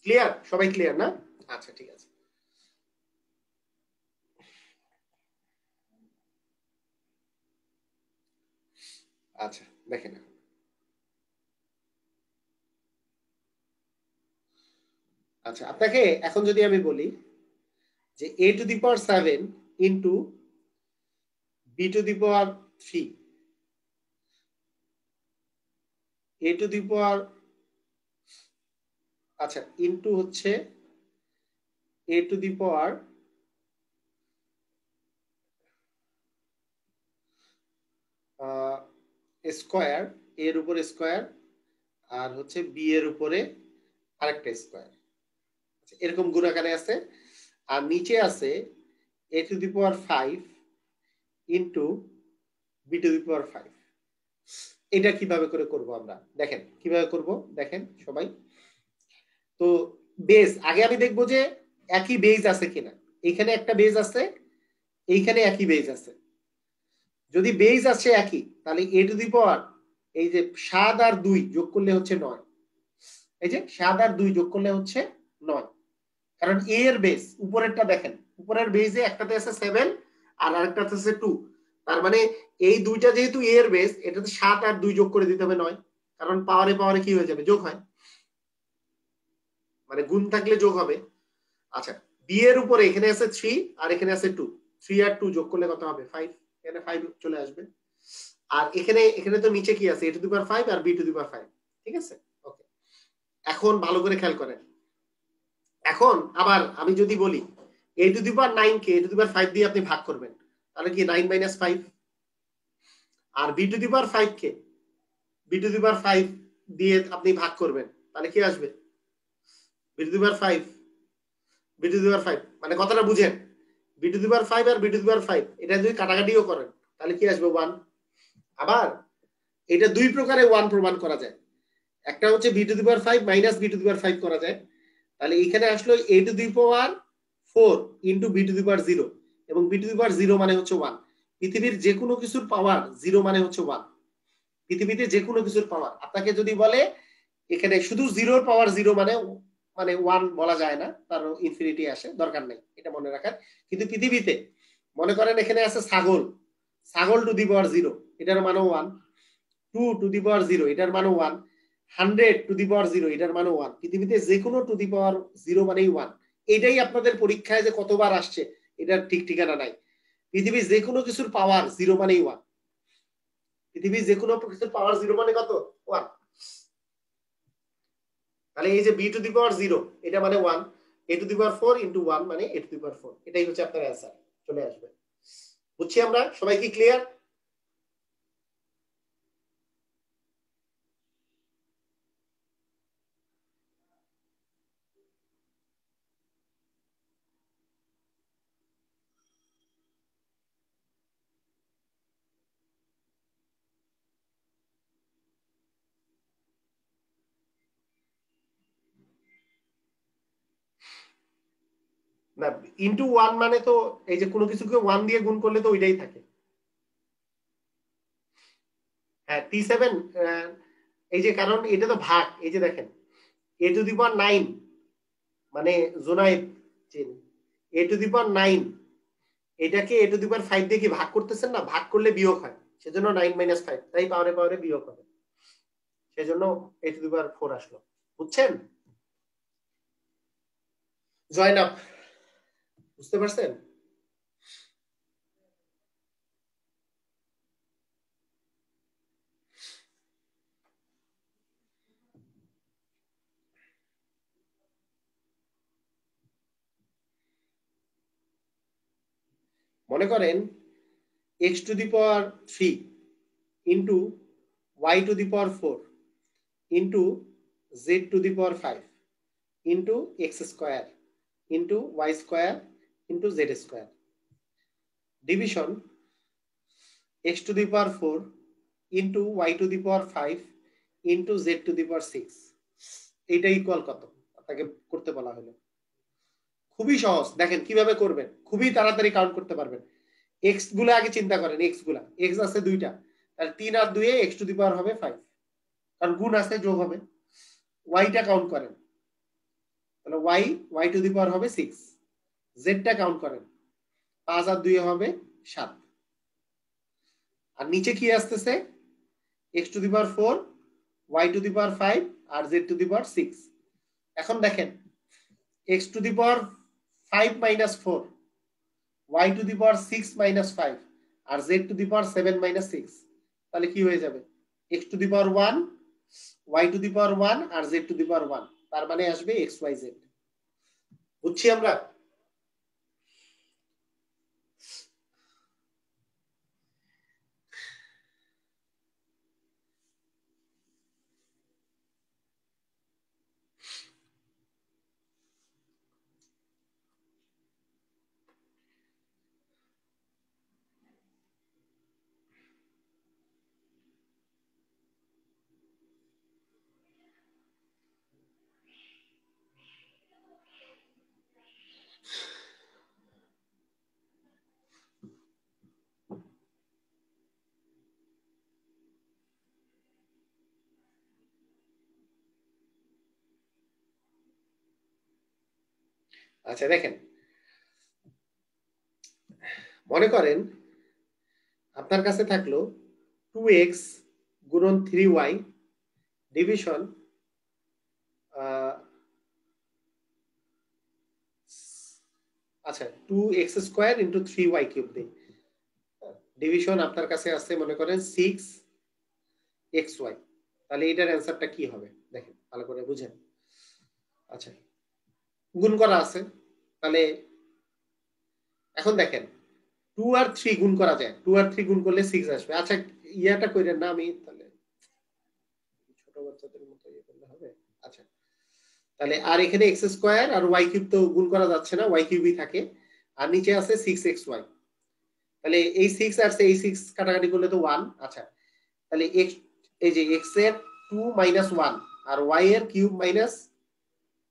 ক্লিয়ার? সবাই ক্লিয়ার না? আচ্ছা, ঠিক আছে। আচ্ছা, দেখেন, আচ্ছা আপনাকে এখন যদি আমি বলি যে a to the power 7 into b to the power 3, a to the power, আচ্ছা ইন্টু হচ্ছে a to the power square, এর উপরে স্কোয়ার, আর হচ্ছে বি এর উপরে আরেকটা স্কোয়ার, এরকম গুণাকারে আছে। আর নিচে আছে a to the power 5 into b to the power 5। এটা কিভাবে করে করব আমরা, দেখেন কিভাবে করব, দেখেন সবাই। তো বেস আগে আমি দেখবো যে একই বেস আছে কিনা, এইখানে একটা বেস আছে, এইখানে একই বেস আছে। যদি বেস আছে একই, তাহলে এ টু দি পাওয়ার, এই যে 7 আর 2 যোগ করলে হচ্ছে 9, এই যে 7 আর 2 যোগ করলে হচ্ছে 9, কারণ এ এর বেস উপরেরটা দেখেন, উপরের বেসে একটাতে আছে 7 আর আরেকটাতে আছে 2, তার মানে এই দুইটা যেহেতু a এর বেস, এটাতে 7 আর 2 যোগ করে দিতে হবে 9, কারণ পাওয়ারে পাওয়ারে কি হয়ে যাবে, যোগ হয়, মানে গুণ থাকলে যোগ হবে। আচ্ছা, b এর উপরে এখানে আছে 3 আর এখানে আছে 2, 3 আর 2 যোগ করলে কত হবে, 5, এখানে 5 চলে আসবে। আর এখানে এখানে তো নিচে কি আছে, a টু দি পাওয়ার 5 আর b টু দি পাওয়ার 5, ঠিক আছে। ওকে, এখন ভালো করে খেয়াল করেন। এখন আবার আমি যদি বলি a টু দি পাওয়ার 9 কে a টু দি পাওয়ার 5 দিয়ে আপনি ভাগ করবেন, তাহলে কি 9 - 5, আর b টু দি পাওয়ার 5 কে b টু দি পাওয়ার 5 দিয়ে আপনি ভাগ করবেন, তাহলে কি আসবে, b to the power 5, b to the power 5, মানে কথাটা বুঝেন, b টু দি পাওয়ার 5 আর b টু দি পাওয়ার 5 এটা যদি কাটাকাটিও করেন তাহলে কি আসবে, 1। আবার এটা দুই প্রকারে 1 প্রমাণ করা যায়, একটা হচ্ছে b to the power 5 minus b to the power 5 করা যায়। তাহলে এখানে আসলো a to the power 4 into b to the power 0, এবং b টু দি পাওয়ার 0 মানে হচ্ছে 1। পৃথিবীর যে কোনো কিছুর পাওয়ার 0 মানে হচ্ছে 1। পৃথিবীতে যে কোনো কিছুর পাওয়ার, আপনাকে যদি বলে এখানে শুধু 0 এর পাওয়ার 0 মানে মানে 1 বলা যায় না, তার ইনফিনিটি আসে, দরকার নেই এটা মনে রাখার। কিন্তু পৃথিবীতে মনে করেন এখানে আছে ছাগল, ছাগল টু দি পাওয়ার 0, এটার মানও 1, 2 টু দি পাওয়ার 0 এটার মানও 1, 100 টু দি পাওয়ার 0 এটার মানও 1। পৃথিবীতে যে কোনো টু দি পাওয়ার 0 মানেই 1। এটাই আপনাদের পরীক্ষায় যে কতবার আসছে এটার ঠিক ঠিকানা নাই। পৃথিবীর যে কোনো কিছুর পাওয়ার 0 মানেই 1। পৃথিবীর যে কোনো কিছুর পাওয়ার 0 মানে কত, 1। তাহলে এই যে b টু দি পাওয়ার 0 এটা মানে 1, a to the power 4 into 1 মানে a টু দি পাওয়ার 4, এটাই হচ্ছে আপনার অ্যানসার, চলে আসবে। বুঝছি আমরা, সবাই কি ক্লিয়ার? না, ইনটু 1 মানে তো এই যে কোনো কিছুকে 1 দিয়ে গুণ করলে তো ওইটাই থাকে। হ্যাঁ, t7, এই যে কারণ এটা তো ভাগ, এই যে দেখেন a টু দি পাওয়ার 9 মানে জোনাইদ চেন, a টু দি পাওয়ার 9 এটাকে a টু দি পাওয়ার 5 দিয়ে কি ভাগ করতেছেন না, ভাগ করলে বিয়োগ হয়, সেজন্য 9 - 5, তাই পাওয়ারে পাওয়ারে বিয়োগ হবে, সেজন্য a টু দি পাওয়ার 4 আসলো। বুঝছেন? জয়নাব, বুঝতে পারছেন? মনে করেন x to the power 3 into y to the power 4 into z to the power 5 into x square into y square into z square, division x to the power 4 into y to the power 5 into z to the power 6, এইটা equal কত আপনাকে করতে বলা হলো। খুবই সহজ, দেখেন কিভাবে করবেন, খুবই তাড়াতাড়ি কাউন্ট করতে পারবেন। এক্স গুলো আগে চিন্তা করেন, এক্স গুলা, এক্স আছে দুইটা, তাহলে 3 আর 2 এক্স টু দি পাওয়ার হবে 5, কারণ গুণ আছে যোগ হবে। ওয়াইটা কাউন্ট করেন, তাহলে ওয়াই টু দি পাওয়ার হবে 6, জেডটা কাউন্ট করেন, 5 আর 2 হবে 7, আর নিচে কি আসতেছে, x to the power 4, y to the power 5 আর জেড টু দি পাওয়ার 6। এখন দেখেন x to the power 5 minus 4, y to the power 6 minus 5 আর z to the power 7 minus 6, তাহলে কি হয়ে যাবে, x to the power 1, y to the power 1 আর z to the power 1, তার মানে আসবে এক্স ওয়াই জেড। বুঝছি আমরা? আচ্ছা দেখেন, মনে করেন আপনার কাছে থাকলো 2x গুণন 3y ডিভিশন আচ্ছা 2x square into 3y cube দিই ডিভিশন আপনার কাছে আছে মনে করেন 6xy তাহলে এটার অ্যান্সারটা কি হবে দেখেন ভালো করে বুঝেন আচ্ছা গুণ করা আছে তাহলে এখন দেখেন 2 আর 3 গুণ করা যায় 2 আর 3 গুণ করলে 6 আসবে আচ্ছা ইয়াটা কইরেন না আমি তাহলে ছোট বাচ্চাদের মতো ইয়ে করলে হবে আচ্ছা তাহলে আর এখানে x স্কয়ার আর y কিউব তো গুণ করা যাচ্ছে না y কিউবই থাকে আর নিচে আছে 6xy তাহলে এই 6 আর এই 6 কাটাকাটি করলে তো 1 আচ্ছা তাহলে x এই যে x এর 2 মাইনাস 1 আর y এর কিউব মাইনাস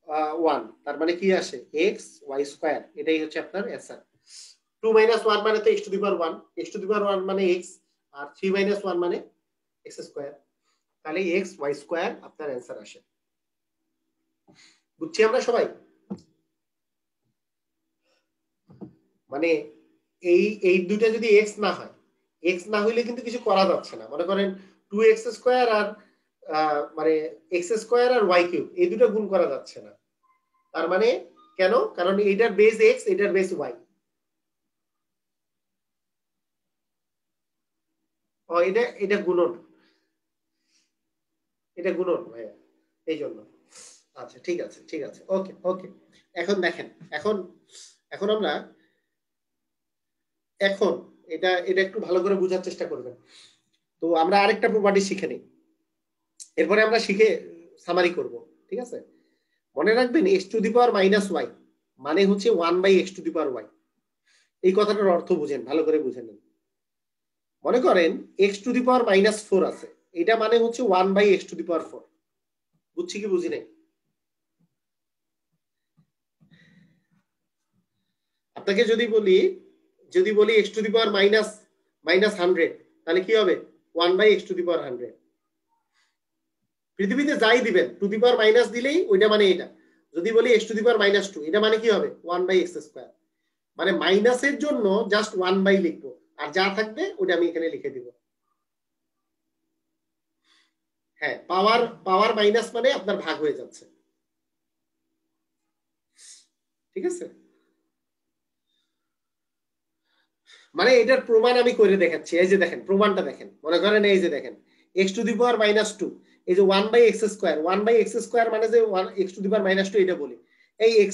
1 তার মানে কি আসে x y স্কয়ার এটাই হচ্ছে আপনার অ্যানসার 2 মাইনাস 1 মানে তো x to the power 1 x to the power 1 মানে x আর 3 মাইনাস 1 মানে x স্কয়ার তাহলে x y স্কয়ার আপনার অ্যানসার আসে বুঝছি আমরা সবাই মানে এই দুইটা যদি x না হয় x না হইলে কিন্তু কিছু করা যাচ্ছে না মনে করেন 2x স্কয়ার আর মানে x স্কয়ার আর y কিউব এই দুটো গুণ করা যাচ্ছে না তার মানে কেন কারণ এইটার বেস x এটার বেস y ও এটা এটা গুণন ভাইয়া এই জন্য আচ্ছা ঠিক আছে ওকে ওকে এখন দেখেন এখন এখন আমরা এখন এটা এটা একটু ভালো করে বোঝার চেষ্টা করবেন তো আমরা আরেকটা প্রপার্টি শিখে নিই এরপরে আমরা শিখে সামারি করব ঠিক আছে মনে রাখবেন x to the power minus y মানে হচ্ছে 1/x two the power y এই কথাটার অর্থ বুঝেন ভালো করে বুঝে নেন মনে করেন x to the power minus 4 আছে এটা মানে হচ্ছে 1/x টু দি পাওয়ার 4 বুঝছি কি বুঝি নাই আপনাকে যদি বলি x to the power minus 100 তাহলে কি হবে 1/x টু দি পাওয়ার 100 পৃথিবীতে যাই দিবেন টু দি পাওয়ার মাইনাস দিলেই ওইটা মানে এটা যদি বলি x to the power minus 2 এটা মানে কি হবে 1/x স্কয়ার মানে মাইনাসের জন্য জাস্ট 1 বাই লিখবো আর যা থাকবে ওটা আমি এখানে লিখে দিব হ্যাঁ পাওয়ার পাওয়ার মাইনাস মানে আপনার ভাগ হয়ে যাচ্ছে ঠিক আছে মানে এটার প্রমাণ আমি করে দেখাচ্ছি এই যে দেখেন প্রমাণটা দেখেন মনে করেন এই যে দেখেন x to the power minus 2 এই যে 1/x স্কয়ার 1/x স্কয়ার মানে যে 1 x to the power minus 2 এটা বলি এই x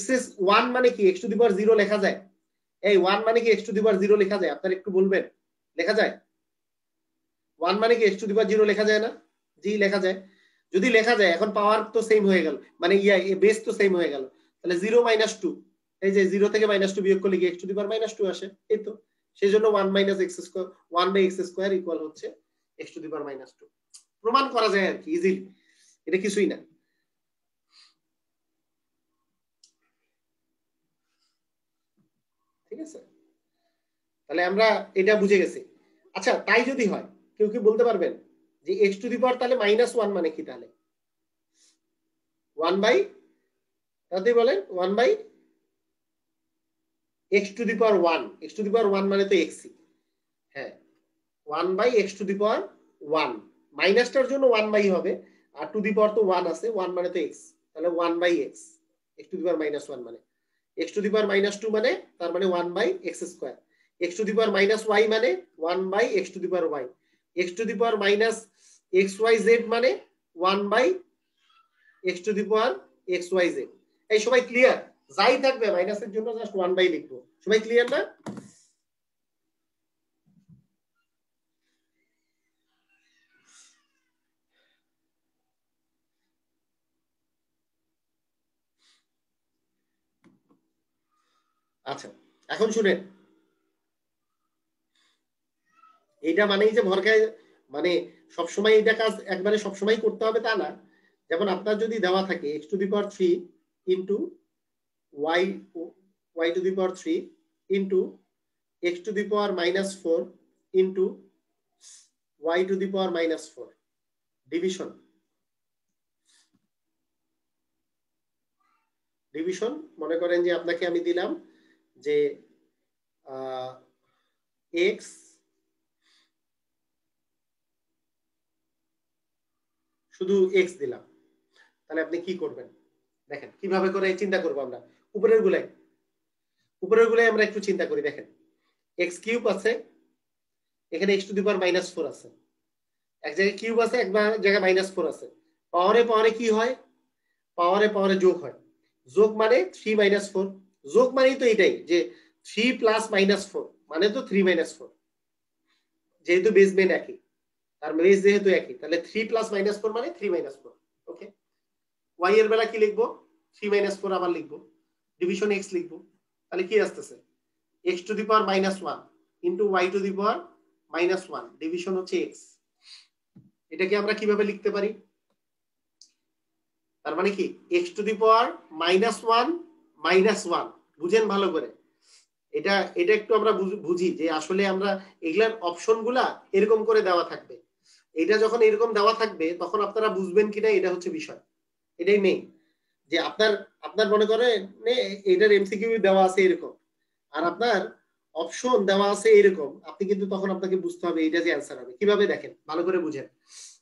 1 মানে কি x টু দি পাওয়ার 0 লেখা যায় এই 1 মানে কি x টু দি পাওয়ার 0 লেখা যায় আপনারা একটু বলবেন লেখা যায় 1 মানে কি x টু দি পাওয়ার 0 লেখা যায় না জি লেখা যায় যদি লেখা যায় এখন পাওয়ার তো সেম হয়ে গেল মানে বেস তো সেম হয়ে গেল তাহলে 0 মাইনাস 2 এই যে 0 থেকে মাইনাস 2 বিয়োগ করলে কি x to the power minus 2 আসে এই তো সেই জন্য 1 minus x square 1/x square equal হচ্ছে x to the power minus 2 প্রমাণ করা যায় আর কি ইজিলি এটা কিছুই না ঠিক আছে তাহলে আমরা এটা বুঝে গেছি আচ্ছা তাই যদি হয় কেউ কি বলতে পারবেন যে x টু দি পাওয়ার তাহলে মাইনাস 1 মানে কি তাহলে 1 বাই তাতে বলেন 1 by x to the power 1 x to the power 1 মানে তো x হ্যাঁ 1/x টু দি পাওয়ার 1 মাইনাসটার জন্য 1 বাই হবে আর টু দি পাওয়ার তো 1 আছে 1 মানে তো x তাহলে 1/x x to the power minus 1 মানে x to the power minus 2 মানে তার মানে 1/x square x to the power minus y মানে 1/x two the power y x to the power minus xyz মানে 1/x two the power xyz এই সবাই clear যাই থাকবে মাইনাসের জন্য জাস্ট 1 বাই লিখবো সবাই ক্লিয়ার না আচ্ছা এখন শুনেন এইটা মানেই যে ভরকায় মানে সবসময় এইটা কাজ একবারে সবসময় করতে হবে তা না যেমন আপনার যদি দেওয়া থাকে x to the power 3 into y y to the power 3 into x to the power minus 4 into y to the power minus 4 division division মনে করেন যে আপনাকে আমি দিলাম যে x শুধু এক্স দিলাম, তাহলে আপনি কি করবেন দেখেন কিভাবে করে চিন্তা করবো আমরা। উপরের গুলাই আমরা একটু চিন্তা করি। দেখেন এক্স কিউব আছে, এখানে এক্স টু দি পাওয়ার -4 আছে, এক জায়গায় কিউব আছে, এক জায়গায় -4 আছে। পাওয়ারে কি হয়? পাওয়ারে যোগ হয়। যোগ মানে 3 - 4, যোগ মানেই তো এটাই যে 3 + -4 মানে তো 3 - 4, যেহেতু বেসমেন্ট একই, তার বেস যেহেতু একই, তাহলে 3 + -4 মানে 3 - 4। ওকে, ওয়াই এর বেলা কি লিখবো? 3 - 4 আবার লিখবো, ডিভিশন এক্স লিখবো। তাহলে কি আসতেছে? X to the power -1 into y to the power -1, division হচ্ছে এক্স। এটাকে আমরা কিভাবে লিখতে পারি? তার মানে কি এক্স টু দি পাওয়ার -1 বুঝেন ভালো করে। এটা এটা একটু আমরা বুঝি যে আসলে আমরা এগুলার অপশন গুলা এরকম করে দেওয়া থাকবে। এটা যখন এরকম দেওয়া থাকবে তখন আপনারা বুঝবেন কিনা এটা হচ্ছে বিষয়। এটাই মেইন, যে আপনার আপনার মনে করেন এটার এমসিকিউ দেওয়া আছে এরকম, আর আপনার অপশন দেওয়া আছে এরকম, আপনি কিন্তু তখন আপনাকে বুঝতে হবে এটা যে অ্যান্সার হবে। কিভাবে দেখেন, ভালো করে বুঝেন,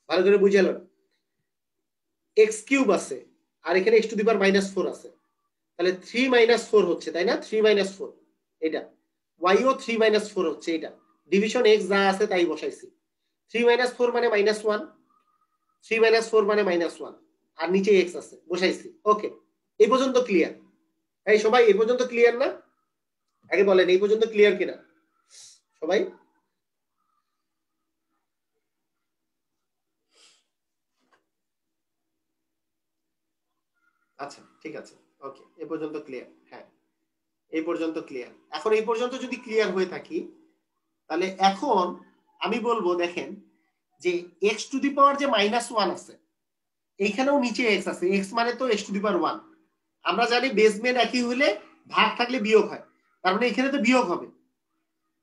ভালো করে বুঝালেন। এক্স কিউব আছে আর এখানে এক্স টু দি পাওয়ার -4 আছে, তাহলে 3 - 4 হচ্ছে, তাই না? 3 - 4 এটা, ওয়াই ও 3 - 4 হচ্ছে, এটা ডিভিশন এক্স যা আছে তাই বসাইছি। 3 - 4 মানে -1, 3 - 4 মানে -1, আর নিচে এক্স আছে বসাইছি। ওকে, এই পর্যন্ত ক্লিয়ার? এই সবাই এই পর্যন্ত ক্লিয়ার না? আগে বলেন এই পর্যন্ত ক্লিয়ার কিনা সবাই? আচ্ছা ঠিক আছে, ওকে, এই পর্যন্ত ক্লিয়ার। হ্যাঁ, এই পর্যন্ত ক্লিয়ার। এখন এই পর্যন্ত যদি ক্লিয়ার হয়ে থাকি, তাহলে এখন আমি বলবো দেখেন যে এক্স টু দি পাওয়ার যে -1 আছে, এইখানেও নিচে এক্স আছে, এক্স মানে তো এক্স টু দি পাওয়ার 1। আমরা জানি বেসমেন্ট একই হলে ভাগ থাকলে বিয়োগ হয়, তার মানে এখানে তো বিয়োগ হবে।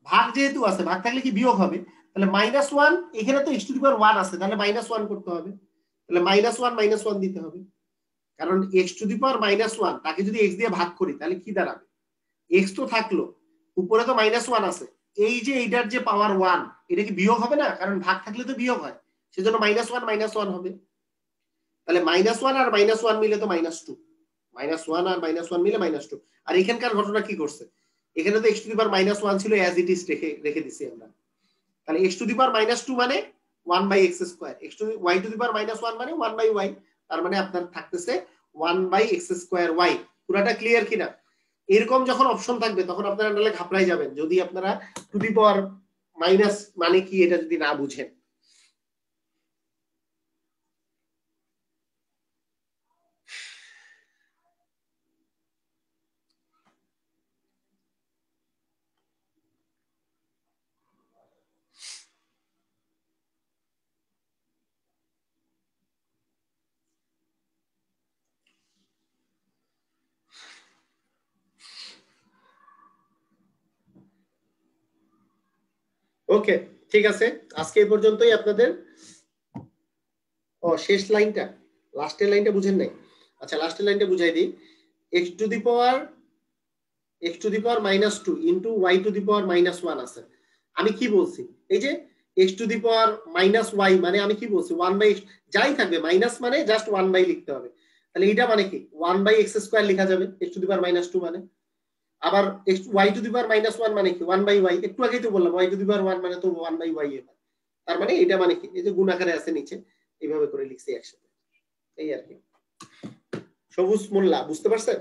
ভাগ যেহেতু আছে, ভাগ থাকলে কি বিয়োগ হবে? তাহলে -1, এখানে তো এক্স টু দি পাওয়ার 1 আছে, তাহলে -1 করতে হবে, তাহলে -1 দিতে হবে। কারণ এক্স টু দি পাওয়ার -1 তাকে যদি এক্স দিয়ে ভাগ করি তাহলে কি দাঁড়াবে? এক্স তো থাকলো, উপরে তো -1 আছে, এই যে এইটার যে পাওয়ার 1, এটা কি বিয়োগ হবে না? কারণ ভাগ থাকলে তো বিয়োগ হয়, সেজন্য -1 হবে। তাহলে -1 আর -1 মিলে তো -2, -1 আর -1 মিলে -2। আর এখানকার ঘটনা কি করছে? এখানে তো এক্স টু দি পাওয়ার -1 ছিল, অ্যাজ ইট ইজ রেখে দিছি আমরা। তাহলে এক্স টু দি পাওয়ার -2 মানে 1/x², x to y to the power -1 মানে 1/y, তার মানে আপনার থাকতেছে 1/x²y। পুরাটা ক্লিয়ার কিনা? এরকম যখন অপশন থাকবে তখন আপনারা নাহলে ঘাবড়াই যাবেন, যদি আপনারা টু দি পাওয়ার মাইনাস মানে কি এটা যদি না বুঝেন। ওকে, ঠিক আছে, আজকে এই পর্যন্তই আপনাদের। ও শেষ লাইনটা, লাস্টের লাইনটা বুঝেন নাই? আচ্ছা লাস্টের লাইনটা বুঝাই দিই। X to the power -2 into y to the power -1 আছে। আমি কি বলছি? এই যে x to the power -y মানে আমি কি বলছি? 1/x, যাই থাকবে মাইনাস মানে জাস্ট 1/, লিখতে হবে। তাহলে এটা মানে কি 1/x² লেখা যাবে এক্স টু দি পাওয়ার -2 মানে। আবার ওয়াই টু দি পাওয়ার -1 মানে কি 1/y, একটু আগেই তো বললাম ওয়াই টু দি পাওয়ার 1 মানে তো 1/y এ। তার মানে এটা মানে কি, এই যে গুণ আকারে আছে নিচে, এইভাবে করে লিখছি একসাথে, এই আর কি। সবুজ মোল্লা, বুঝতে পারছেন?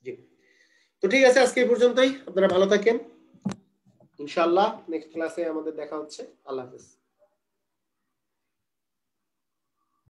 জি, তো ঠিক আছে, আজকে এই পর্যন্তই। আপনারা ভালো থাকেন, ইনশাআল্লাহ নেক্সট ক্লাসে আমাদের দেখা হচ্ছে। আল্লাহ হাফেজ।